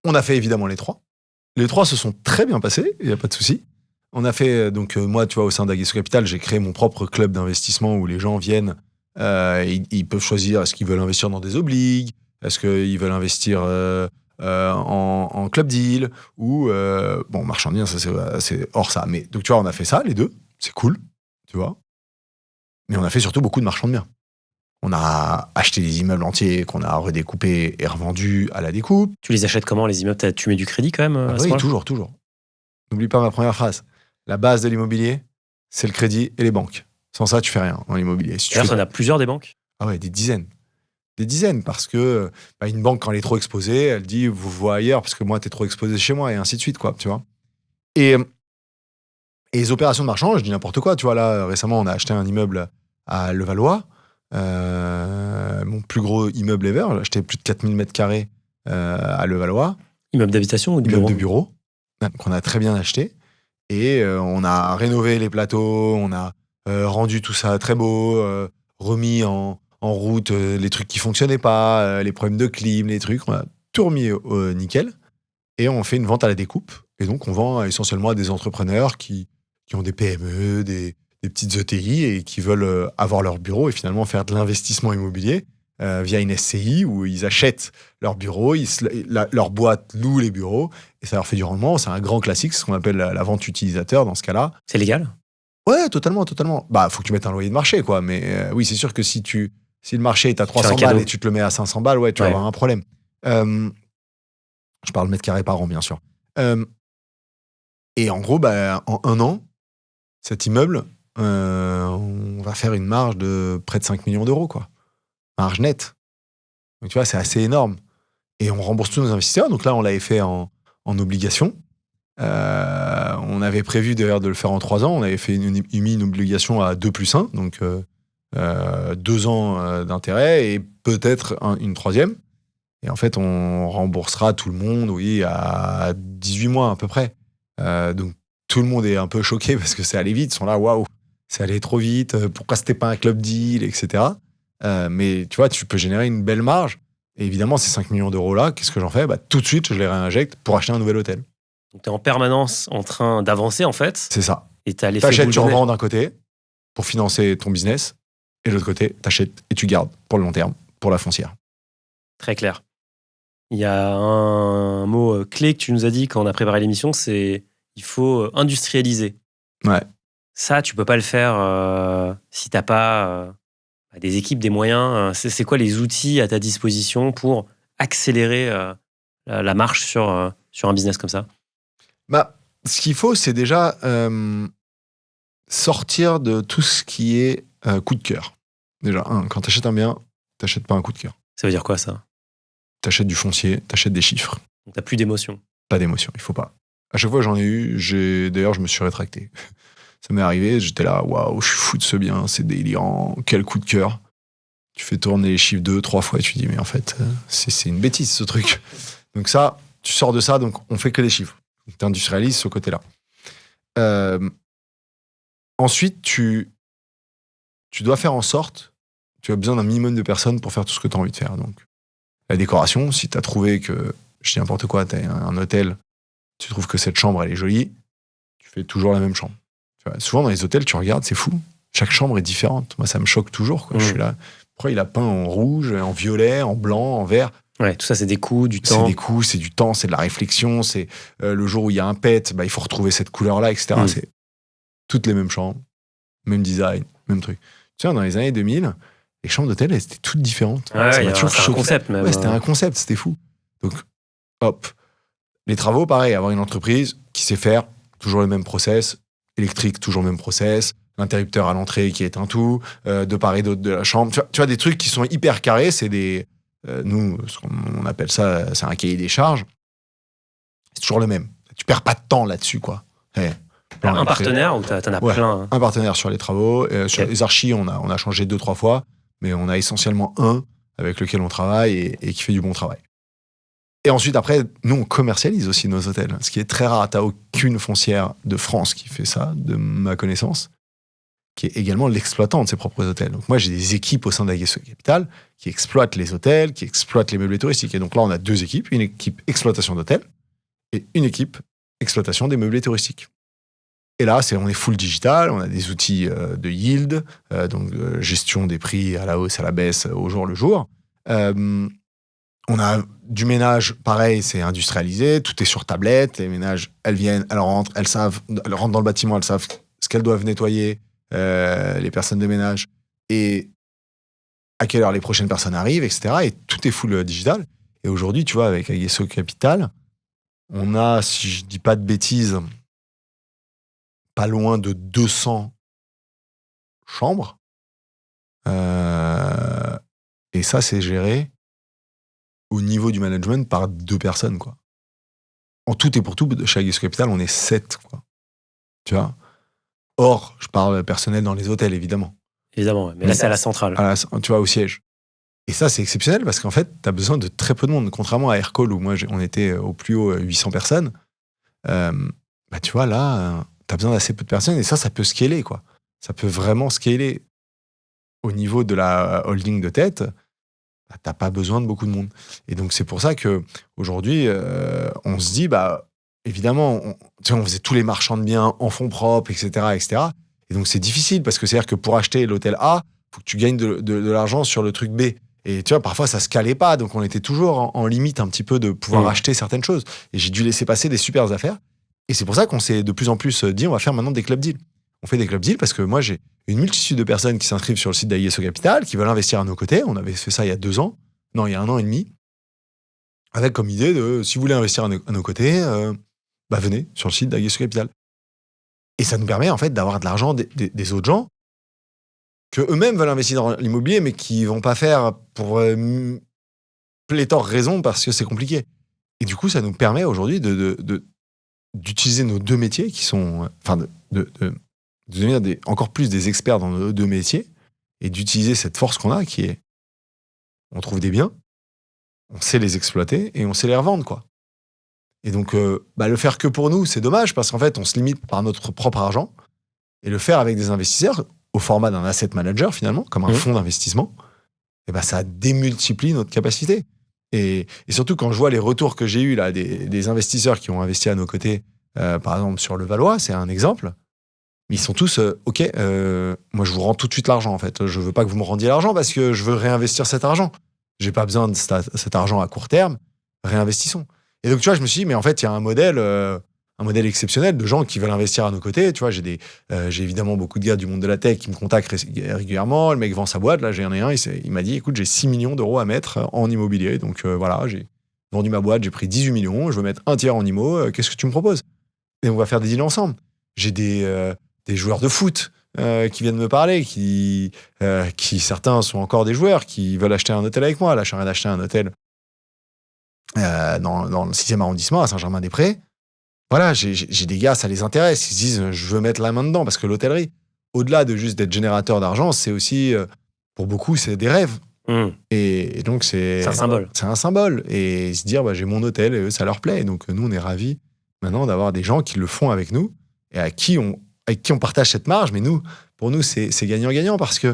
On a fait évidemment les trois. Les trois se sont très bien passés, il n'y a pas de souci. On a fait, donc moi, tu vois, au sein d'Aguesso Capital, j'ai créé mon propre club d'investissement où les gens viennent, ils peuvent choisir est-ce qu'ils veulent investir dans des obligues, est-ce qu'ils veulent investir en club deal, ou, marchand de biens, ça, c'est hors ça. Mais, donc tu vois, on a fait ça, les deux, c'est cool, tu vois. Mais on a fait surtout beaucoup de marchands de biens. On a acheté des immeubles entiers qu'on a redécoupés et revendus à la découpe. Tu les achètes comment, les immeubles ? Tu mets du crédit quand même Oui, toujours. N'oublie pas ma première phrase. La base de l'immobilier, c'est le crédit et les banques. Sans ça, tu fais rien dans l'immobilier. Si D'ailleurs, ça en a plusieurs des banques ? Ah ouais, des dizaines. Des dizaines, parce que une banque, quand elle est trop exposée, elle dit, vous voyez ailleurs, parce que moi, t'es trop exposé chez moi, et ainsi de suite, quoi, tu vois. Et les opérations de marchand, je dis n'importe quoi, tu vois, là, récemment, on a acheté un immeuble à Levallois, mon plus gros immeuble ever, j'ai acheté plus de 4000 m² à Levallois. Immeuble d'habitation ou de bureau ? Immeuble de bureau, qu'on a très bien acheté. Et on a rénové les plateaux, on a rendu tout ça très beau, remis en route les trucs qui fonctionnaient pas, les problèmes de clim, les trucs, on a tout remis au nickel. Et on fait une vente à la découpe. Et donc on vend essentiellement à des entrepreneurs qui ont des PME, des petites ETI et qui veulent avoir leur bureau et finalement faire de l'investissement immobilier via une SCI où ils achètent leur bureau, leur boîte loue les bureaux et ça leur fait du rendement. C'est un grand classique, c'est ce qu'on appelle la vente utilisateur dans ce cas-là. C'est légal ? Ouais, totalement. Faut que tu mettes un loyer de marché, quoi. Mais oui, c'est sûr que si le marché est à 300 balles et tu te le mets à 500 balles, ouais, tu vas avoir un problème. Je parle mètre carré par an, bien sûr. Et en gros, en 1 an, cet immeuble, on va faire une marge de près de 5 millions d'euros, quoi. Marge nette. Donc, tu vois, c'est assez énorme. Et on rembourse tous nos investisseurs. Donc là, on l'avait fait en en obligations. On avait prévu d'ailleurs de le faire en 3 ans. On avait mis une obligation à 2+1, donc 2 ans d'intérêt et peut-être une 3e. Et en fait, on remboursera tout le monde, oui, à 18 mois à peu près. Donc tout le monde est un peu choqué parce que c'est allé vite. Ils sont là, waouh, c'est allé trop vite. Pourquoi c'était pas un club deal, etc. Mais tu vois, tu peux générer une belle marge. Et évidemment, ces 5 millions d'euros là, qu'est-ce que j'en fais ? Tout de suite, je les réinjecte pour acheter un nouvel hôtel. Donc, tu es en permanence en train d'avancer, en fait. C'est ça. Et tu as l'effet T'achètes, boule tu de neige. revends d'un côté pour financer ton business. Et de l'autre côté, t'achètes et tu gardes pour le long terme, pour la foncière. Très clair. Il y a un mot clé que tu nous as dit quand on a préparé l'émission, c'est il faut industrialiser. Ouais. Ça, tu peux pas le faire si t'as pas des équipes, des moyens. C'est quoi les outils à ta disposition pour accélérer la marche sur un business comme ça ? Ce qu'il faut, c'est déjà sortir de tout ce qui est coup de cœur. Déjà, quand t'achètes un bien, t'achètes pas un coup de cœur. Ça veut dire quoi, ça ? T'achètes du foncier, t'achètes des chiffres. Donc, t'as plus d'émotion. Pas d'émotion, il faut pas. À chaque fois que j'en ai eu, d'ailleurs, je me suis rétracté. Ça m'est arrivé, j'étais là, waouh, je suis fou de ce bien, c'est délirant, quel coup de cœur. Tu fais tourner les chiffres 2-3 fois et tu dis, mais en fait, c'est une bêtise ce truc. Donc ça, tu sors de ça, donc on fait que des chiffres. Tu industrialises ce côté-là. Ensuite, tu dois faire en sorte, tu as besoin d'un minimum de personnes pour faire tout ce que tu as envie de faire. Donc, la décoration, si tu as trouvé que, je dis n'importe quoi, tu as un hôtel, tu trouves que cette chambre, elle est jolie, tu fais toujours la même chambre. Tu vois, souvent, dans les hôtels, tu regardes, c'est fou. Chaque chambre est différente. Moi, ça me choque toujours. Quoi. Je suis là, pourquoi il a peint en rouge, en violet, en blanc, en vert ? Ouais, tout ça, c'est des coûts, du temps. C'est des coûts, c'est du temps, c'est de la réflexion. C'est le jour où il y a un pet, il faut retrouver cette couleur-là, etc. C'est toutes les mêmes chambres, même design, même truc. Tu sais, dans les années 2000, les chambres d'hôtel, elles étaient toutes différentes. Ouais, ça m'a toujours c'était un choqué. concept même. Ouais, c'était un concept, c'était fou. Donc, hop. Les travaux, pareil, avoir une entreprise qui sait faire toujours le même process, électrique, toujours le même process, l'interrupteur à l'entrée qui éteint tout, de part et d'autre de la chambre. Tu vois, des trucs qui sont hyper carrés, c'est des... nous, on appelle ça, c'est un cahier des charges. C'est toujours le même. Tu perds pas de temps là-dessus, quoi. Un partenaire ou t'en as plein. Un partenaire sur les travaux. Sur les archis, on a changé 2-3 fois, mais on a essentiellement un avec lequel on travaille et qui fait du bon travail. Et ensuite, après, nous, on commercialise aussi nos hôtels, ce qui est très rare. T'as aucune foncière de France qui fait ça, de ma connaissance, qui est également l'exploitant de ses propres hôtels. Donc moi, j'ai des équipes au sein d'Aguesseau Capital qui exploitent les hôtels, qui exploitent les meublés touristiques. Et donc là, on a 2 équipes, une équipe exploitation d'hôtels et une équipe exploitation des meublés touristiques. Et là, on est full digital, on a des outils de yield, donc gestion des prix à la hausse, à la baisse, au jour le jour. On a du ménage, pareil, c'est industrialisé, tout est sur tablette, les ménages, elles viennent, elles rentrent dans le bâtiment, elles savent ce qu'elles doivent nettoyer, les personnes de ménage, et à quelle heure les prochaines personnes arrivent, etc. Et tout est full digital. Et aujourd'hui, tu vois, avec Aguesseau Capital, on a, si je dis pas de bêtises, pas loin de 200 chambres. Et ça, c'est géré au niveau du management par 2 personnes, quoi. En tout et pour tout, chez Aguesseau Capital, on est 7, quoi. Tu vois ? Or, je parle personnel dans les hôtels, évidemment. Évidemment, ouais. Mais là, c'est à la centrale. Tu vois, au siège. Et ça, c'est exceptionnel parce qu'en fait, tu as besoin de très peu de monde. Contrairement à Aircall, où moi, on était au plus haut 800 personnes, tu vois, là, tu as besoin d'assez peu de personnes et ça peut scaler, quoi. Ça peut vraiment scaler. Au niveau de la holding de tête, t'as pas besoin de beaucoup de monde. Et donc, c'est pour ça qu'aujourd'hui, on se dit, évidemment, on faisait tous les marchands de biens en fonds propres, etc., etc. Et donc, c'est difficile parce que c'est-à-dire que pour acheter l'hôtel A, il faut que tu gagnes de l'argent sur le truc B. Et tu vois, parfois, ça se calait pas. Donc, on était toujours en limite un petit peu de pouvoir acheter certaines choses. Et j'ai dû laisser passer des super affaires. Et c'est pour ça qu'on s'est de plus en plus dit, on va faire maintenant des club deals. On fait des club deals parce que moi, j'ai une multitude de personnes qui s'inscrivent sur le site d'Aguesseau Capital, qui veulent investir à nos côtés. On avait fait ça il y a 2 ans. Non, il y a 1 an et demi. Avec comme idée de, si vous voulez investir à nos côtés, venez sur le site d'Aguesseau Capital. Et ça nous permet en fait d'avoir de l'argent des autres gens que eux-mêmes veulent investir dans l'immobilier, mais qui vont pas faire pour pléthore raison parce que c'est compliqué. Et du coup, ça nous permet aujourd'hui d'utiliser nos deux métiers qui sont... Enfin, de devenir encore plus des experts dans nos deux métiers et d'utiliser cette force qu'on a qui est... On trouve des biens, on sait les exploiter et on sait les revendre, quoi. Et donc, le faire que pour nous, c'est dommage parce qu'en fait, on se limite par notre propre argent. Et le faire avec des investisseurs, au format d'un asset manager, finalement, comme un fonds d'investissement, ça démultiplie notre capacité. Et surtout, quand je vois les retours que j'ai eus là, des investisseurs qui ont investi à nos côtés, par exemple sur Levallois, c'est un exemple, mais ils sont tous OK, moi je vous rends tout de suite l'argent, en fait. Je veux pas que vous me rendiez l'argent parce que je veux réinvestir cet argent. J'ai pas besoin de cet argent à court terme, réinvestissons. Et donc, tu vois, je me suis dit, mais en fait, il y a un modèle exceptionnel de gens qui veulent investir à nos côtés. Tu vois, j'ai évidemment beaucoup de gars du monde de la tech qui me contactent régulièrement. Le mec vend sa boîte. Là, j'en ai un, il m'a dit, écoute, j'ai 6 millions d'euros à mettre en immobilier. Donc, voilà, j'ai vendu ma boîte, j'ai pris 18 millions. Je veux mettre un tiers en immo. Qu'est-ce que tu me proposes? Et on va faire des deals ensemble. J'ai des joueurs de foot qui viennent me parler, qui certains sont encore des joueurs, qui veulent acheter un hôtel avec moi. Là, je suis en train d'acheter un hôtel dans le 6e arrondissement, à Saint-Germain-des-Prés. Voilà, j'ai des gars, ça les intéresse. Ils se disent, je veux mettre la main dedans parce que l'hôtellerie, au-delà de juste d'être générateur d'argent, c'est aussi, pour beaucoup, c'est des rêves. Et donc, c'est un symbole. C'est un symbole. Et se dire, j'ai mon hôtel et eux, ça leur plaît. Et donc, nous, on est ravis maintenant d'avoir des gens qui le font avec nous et avec qui on partage cette marge. Mais pour nous, c'est gagnant-gagnant parce que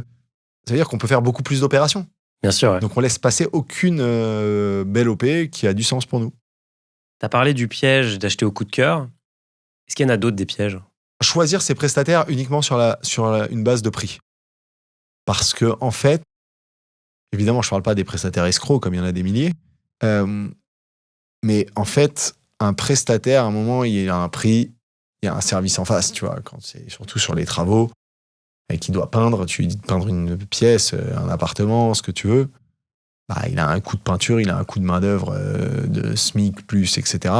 ça veut dire qu'on peut faire beaucoup plus d'opérations. Bien sûr. Ouais. Donc, on laisse passer aucune belle OP qui a du sens pour nous. Tu as parlé du piège d'acheter au coup de cœur. Est-ce qu'il y en a d'autres des pièges? Choisir ses prestataires uniquement sur une base de prix. Parce que, en fait, évidemment, je ne parle pas des prestataires escrocs, comme il y en a des milliers. Mais en fait, un prestataire, à un moment, il a un prix, il y a un service en face, tu vois, quand c'est surtout sur les travaux, et qu'il doit peindre, tu lui dis de peindre une pièce, un appartement, ce que tu veux. Il a un coût de peinture, il a un coût de main-d'œuvre de SMIC, plus, etc.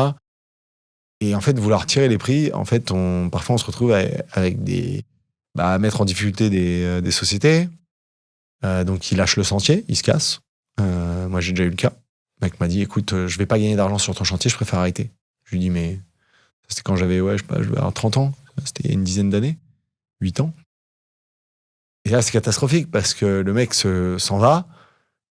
Et en fait, vouloir tirer les prix, en fait, parfois on se retrouve avec à mettre en difficulté des sociétés. Donc, ils lâchent le sentier, ils se cassent. Moi, j'ai déjà eu le cas. Le mec m'a dit, écoute, je vais pas gagner d'argent sur ton chantier, je préfère arrêter. Je lui dis, mais c'était quand j'avais, je vais avoir 30 ans. C'était il y a une dizaine d'années, 8 ans. Et là, c'est catastrophique parce que le mec s'en va.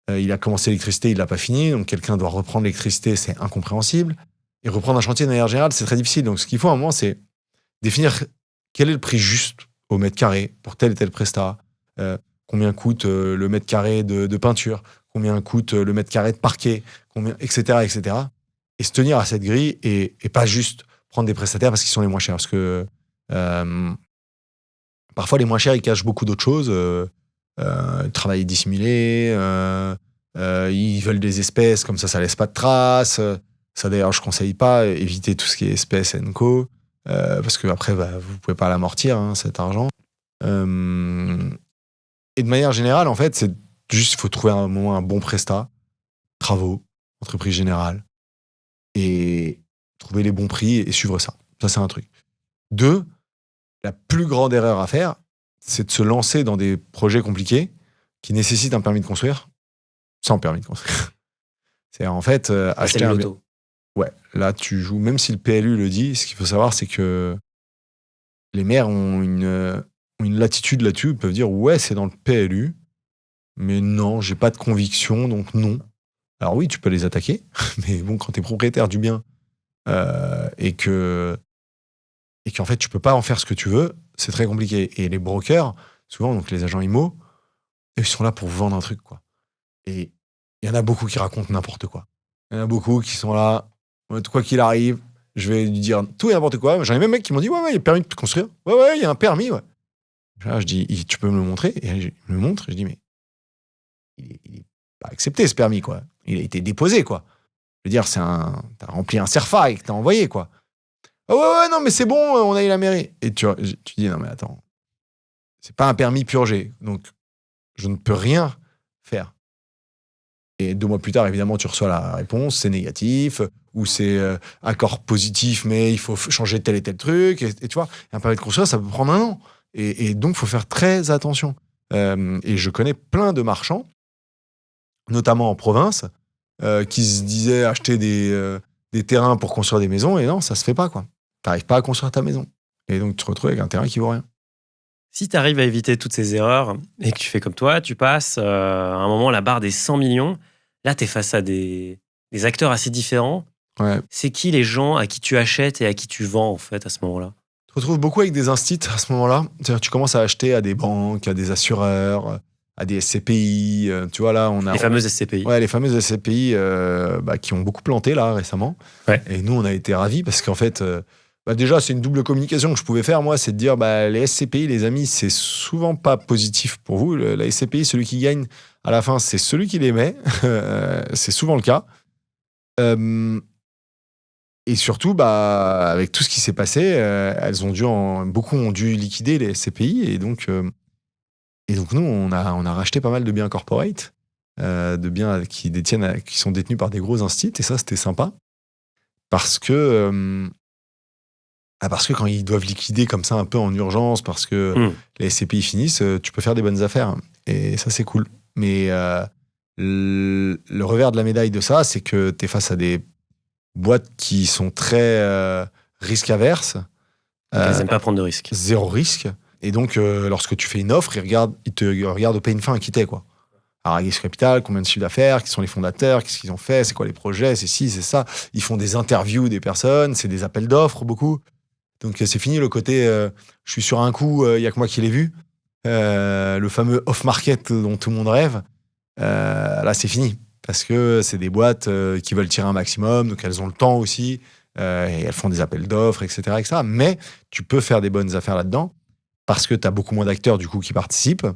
Il a commencé l'électricité, il l'a pas fini. Donc, quelqu'un doit reprendre l'électricité, c'est incompréhensible. Et reprendre un chantier de manière générale, c'est très difficile. Donc, ce qu'il faut à un moment, c'est définir quel est le prix juste au mètre carré pour tel et tel prestat. Combien coûte le mètre carré de peinture, combien coûte le mètre carré de parquet, etc., etc. Et se tenir à cette grille et pas juste prendre des prestataires parce qu'ils sont les moins chers. Parce que parfois, les moins chers, ils cachent beaucoup d'autres choses. Travail dissimulé, ils veulent des espèces, comme ça laisse pas de traces. Ça, d'ailleurs, je conseille pas, éviter tout ce qui est espèces & co, parce que après, vous pouvez pas l'amortir, cet argent. Et de manière générale, en fait, c'est juste, il faut trouver un moment un bon prestat, travaux, entreprise générale, et trouver les bons prix et suivre ça. Ça, c'est un truc. 2, la plus grande erreur à faire, c'est de se lancer dans des projets compliqués qui nécessitent un permis de construire sans permis de construire. C'est en fait acheter un... Ouais, là, tu joues, même si le PLU le dit, ce qu'il faut savoir, c'est que les maires ont une latitude là-dessus. Ils peuvent dire, ouais, c'est dans le PLU, mais non, j'ai pas de conviction, donc non. Alors oui, tu peux les attaquer, mais bon, quand tu es propriétaire du bien et qu'en fait, tu peux pas en faire ce que tu veux, c'est très compliqué. Et les brokers, souvent, donc les agents IMO, ils sont là pour vendre un truc, quoi. Et il y en a beaucoup qui racontent n'importe quoi. Il y en a beaucoup qui sont là, quoi qu'il arrive, je vais lui dire tout et n'importe quoi. J'en ai même mecs qui m'ont dit, ouais, il y a permis de construire. Ouais, il y a un permis, ouais. Là, je dis, tu peux me le montrer? Et il me le montre, et je dis, mais il est pas accepté, ce permis, quoi. Il a été déposé, quoi. Je veux dire, t'as rempli un CERFA et que t'as envoyé, quoi. Oh ouais, non, mais c'est bon, on a eu la mairie. Et tu dis, non, mais attends, c'est pas un permis purgé, donc je ne peux rien faire. Et 2 mois plus tard, évidemment, tu reçois la réponse, c'est négatif, ou c'est accord positif, mais il faut changer tel et tel truc. Et tu vois, un permis de construire, ça peut prendre 1 an. Et donc, il faut faire très attention. Et je connais plein de marchands, notamment en province, qui se disaient acheter des des terrains pour construire des maisons, et non, ça se fait pas, quoi. T'arrives pas à construire ta maison. Et donc, tu te retrouves avec un terrain qui vaut rien. Si tu arrives à éviter toutes ces erreurs et que tu fais comme toi, tu passes à un moment la barre des 100 millions. Là, tu es face à des acteurs assez différents. Ouais. C'est qui les gens à qui tu achètes et à qui tu vends, en fait, à ce moment-là? Tu te retrouves beaucoup avec des instits à ce moment-là. C'est-à-dire, tu commences à acheter à des banques, à des assureurs, à des SCPI. Tu vois, là, on a. Les fameuses SCPI. Ouais, les fameuses SCPI qui ont beaucoup planté, là, récemment. Ouais. Et nous, on a été ravis parce qu'en fait, déjà, c'est une double communication que je pouvais faire, moi, c'est de dire, les SCPI, les amis, c'est souvent pas positif pour vous. La SCPI, celui qui gagne à la fin, c'est celui qui les met. C'est souvent le cas. Et surtout, avec tout ce qui s'est passé, beaucoup ont dû liquider les SCPI. Et donc nous, on a racheté pas mal de biens corporate, de biens qui sont détenus par des gros instituts. Et ça, c'était sympa. Parce que quand ils doivent liquider comme ça un peu en urgence, parce que les SCPI finissent, tu peux faire des bonnes affaires. Et ça, c'est cool. Mais le revers de la médaille de ça, c'est que tu es face à des boîtes qui sont très risque-averses. Elles n'aiment pas prendre de risques. Zéro risque. Et donc, lorsque tu fais une offre, ils te regardent au pain fin qui t'es, quoi. Alors, risque capital, combien de chiffre d'affaires, qui sont les fondateurs, qu'est-ce qu'ils ont fait, c'est quoi les projets, c'est ci, c'est ça. Ils font des interviews des personnes, c'est des appels d'offres, beaucoup. Donc, c'est fini le côté je suis sur un coup, il n'y a que moi qui l'ai vu. Le fameux off-market dont tout le monde rêve. Là, c'est fini. Parce que c'est des boîtes qui veulent tirer un maximum, donc elles ont le temps aussi, et elles font des appels d'offres, etc., etc. Mais tu peux faire des bonnes affaires là-dedans, parce que tu as beaucoup moins d'acteurs du coup qui participent,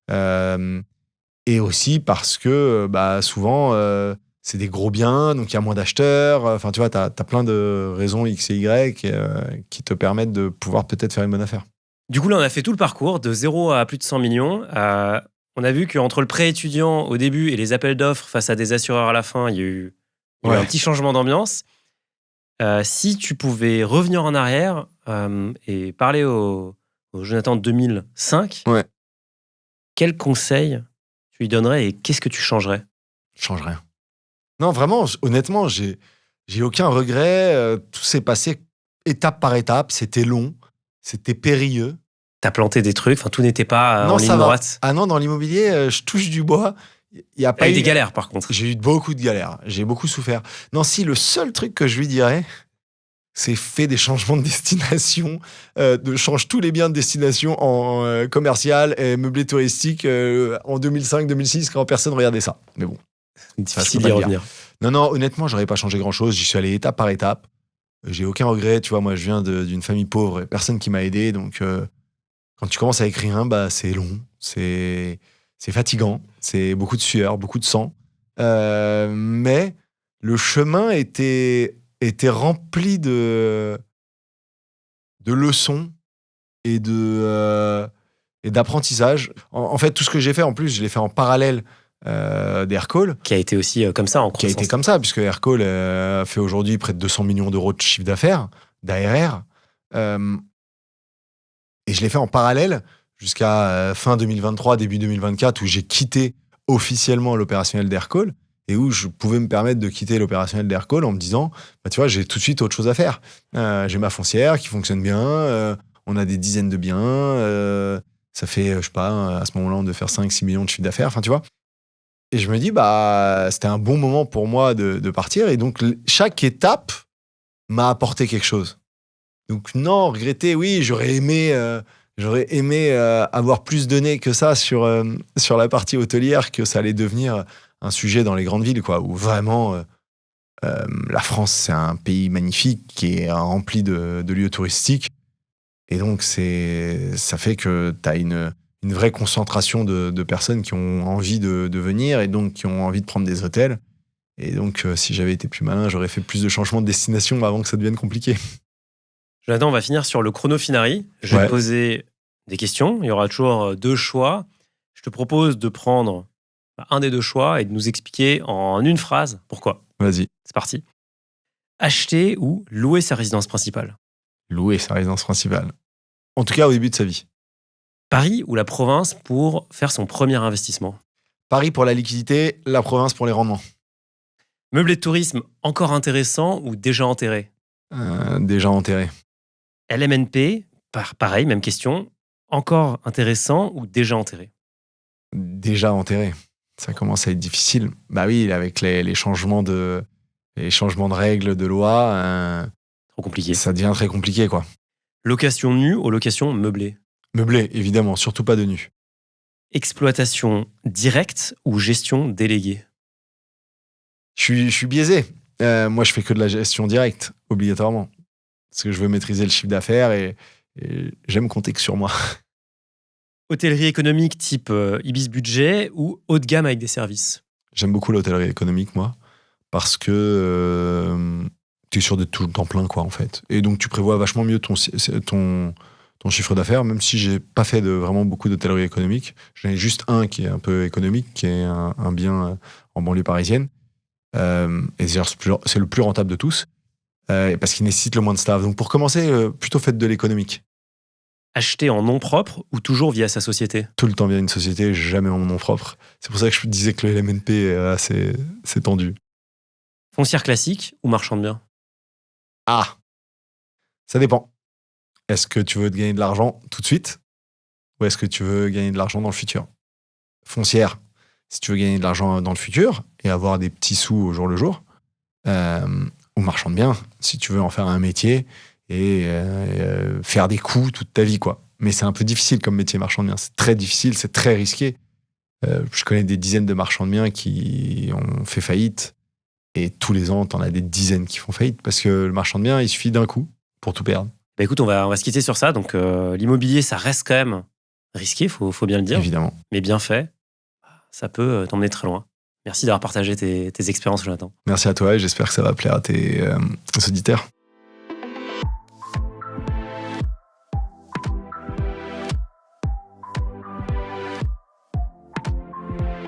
et aussi parce que souvent c'est des gros biens, donc il y a moins d'acheteurs. Enfin, tu vois, tu as plein de raisons X et Y qui te permettent de pouvoir peut-être faire une bonne affaire. Du coup, là, on a fait tout le parcours de 0 à plus de 100 millions. On a vu qu'entre le prêt étudiant au début et les appels d'offres face à des assureurs à la fin, il y a eu un petit changement d'ambiance. Si tu pouvais revenir en arrière et parler au Jonathan de 2005, quel conseil tu lui donnerais et qu'est-ce que tu changerais? Je change rien. Non, vraiment, honnêtement, j'ai aucun regret. Tout s'est passé étape par étape. C'était long, c'était périlleux. T'as planté des trucs, tout n'était pas en ligne ça va. droite. Ah non, dans l'immobilier, je touche du bois. Il y a pas eu eu des galères, par contre. J'ai eu beaucoup de galères. J'ai beaucoup souffert. Non, si, le seul truc que je lui dirais, c'est fait des changements de destination, change tous les biens de destination en commercial et meublé touristique en 2005-2006 quand personne regardait ça. Mais bon. C'est difficile d'y revenir. Non, honnêtement, j'aurais pas changé grand-chose. J'y suis allé étape par étape. J'ai aucun regret. Tu vois, moi, je viens d'une famille pauvre. Personne qui m'a aidé. Donc, quand tu commences avec rien, c'est long. C'est fatigant. C'est beaucoup de sueur, beaucoup de sang. Mais le chemin était rempli de leçons et d'apprentissage. En fait, tout ce que j'ai fait, en plus, je l'ai fait en parallèle d'Aircall. Qui a été aussi comme ça en croissance. Qui a été comme ça, puisque Aircall fait aujourd'hui près de 200 millions d'euros de chiffre d'affaires, d'ARR. Et je l'ai fait en parallèle jusqu'à fin 2023, début 2024, où j'ai quitté officiellement l'opérationnel d'Aircall et où je pouvais me permettre de quitter l'opérationnel d'Aircall en me disant, tu vois, j'ai tout de suite autre chose à faire. J'ai ma foncière qui fonctionne bien, on a des dizaines de biens, ça fait, je sais pas, à ce moment-là, on devait faire 5-6 millions de chiffre d'affaires, tu vois. Et je me dis, c'était un bon moment pour moi de partir. Et donc, chaque étape m'a apporté quelque chose. Donc, non, regretter, oui, j'aurais aimé avoir plus donné que ça sur la partie hôtelière, que ça allait devenir un sujet dans les grandes villes, quoi, où vraiment, la France, c'est un pays magnifique qui est rempli de lieux touristiques. Et donc, ça fait que tu as une vraie concentration de personnes qui ont envie de venir et donc qui ont envie de prendre des hôtels. Et donc, si j'avais été plus malin, j'aurais fait plus de changements de destination avant que ça devienne compliqué. Jonathan, on va finir sur le chrono finari. Je vais te poser des questions. Il y aura toujours 2 choix. Je te propose de prendre un des 2 choix et de nous expliquer en une phrase pourquoi. Vas-y. C'est parti. Acheter ou louer sa résidence principale? Louer sa résidence principale. En tout cas, au début de sa vie. Paris ou la province pour faire son premier investissement? Paris pour la liquidité, la province pour les rendements. Meublé de tourisme encore intéressant ou déjà enterré? Déjà enterré. LMNP, pareil, même question. Encore intéressant ou déjà enterré? Déjà enterré. Ça commence à être difficile. Bah oui, avec les changements de règles, de loi, Trop compliqué. ça devient très compliqué, quoi. Location nue ou location meublée? Meublé, évidemment, surtout pas de nu. Exploitation directe ou gestion déléguée? Je suis biaisé. Moi, je fais que de la gestion directe, obligatoirement. Parce que je veux maîtriser le chiffre d'affaires et j'aime compter que sur moi. Hôtellerie économique type Ibis Budget ou haut de gamme avec des services? J'aime beaucoup l'hôtellerie économique, moi, parce que tu es sûr d'être tout le temps plein, quoi, en fait. Et donc, tu prévois vachement mieux ton chiffre d'affaires, même si j'ai pas fait vraiment beaucoup d'hôtellerie économique. J'en ai juste un qui est un peu économique, qui est un bien en banlieue parisienne. Et c'est le plus rentable de tous, parce qu'il nécessite le moins de staff. Donc, pour commencer, plutôt faites de l'économique. Acheter en nom propre ou toujours via sa société? Tout le temps via une société, jamais en mon nom propre. C'est pour ça que je disais que le LMNP, c'est tendu. Foncière classique ou marchand de biens? Ah, ça dépend. Est-ce que tu veux te gagner de l'argent tout de suite ou est-ce que tu veux gagner de l'argent dans le futur? Foncière, si tu veux gagner de l'argent dans le futur et avoir des petits sous au jour le jour. Ou marchand de biens, si tu veux en faire un métier et faire des coups toute ta vie, quoi. Mais c'est un peu difficile comme métier, marchand de biens. C'est très difficile, c'est très risqué. Je connais des dizaines de marchands de biens qui ont fait faillite. Et tous les ans, t'en as des dizaines qui font faillite. Parce que le marchand de biens, il suffit d'un coup pour tout perdre. Bah écoute, on va se quitter sur ça. Donc, l'immobilier, ça reste quand même risqué, faut bien le dire. Évidemment. Mais bien fait, ça peut t'emmener très loin. Merci d'avoir partagé tes expériences, Jonathan. Merci à toi et j'espère que ça va plaire à tes auditeurs.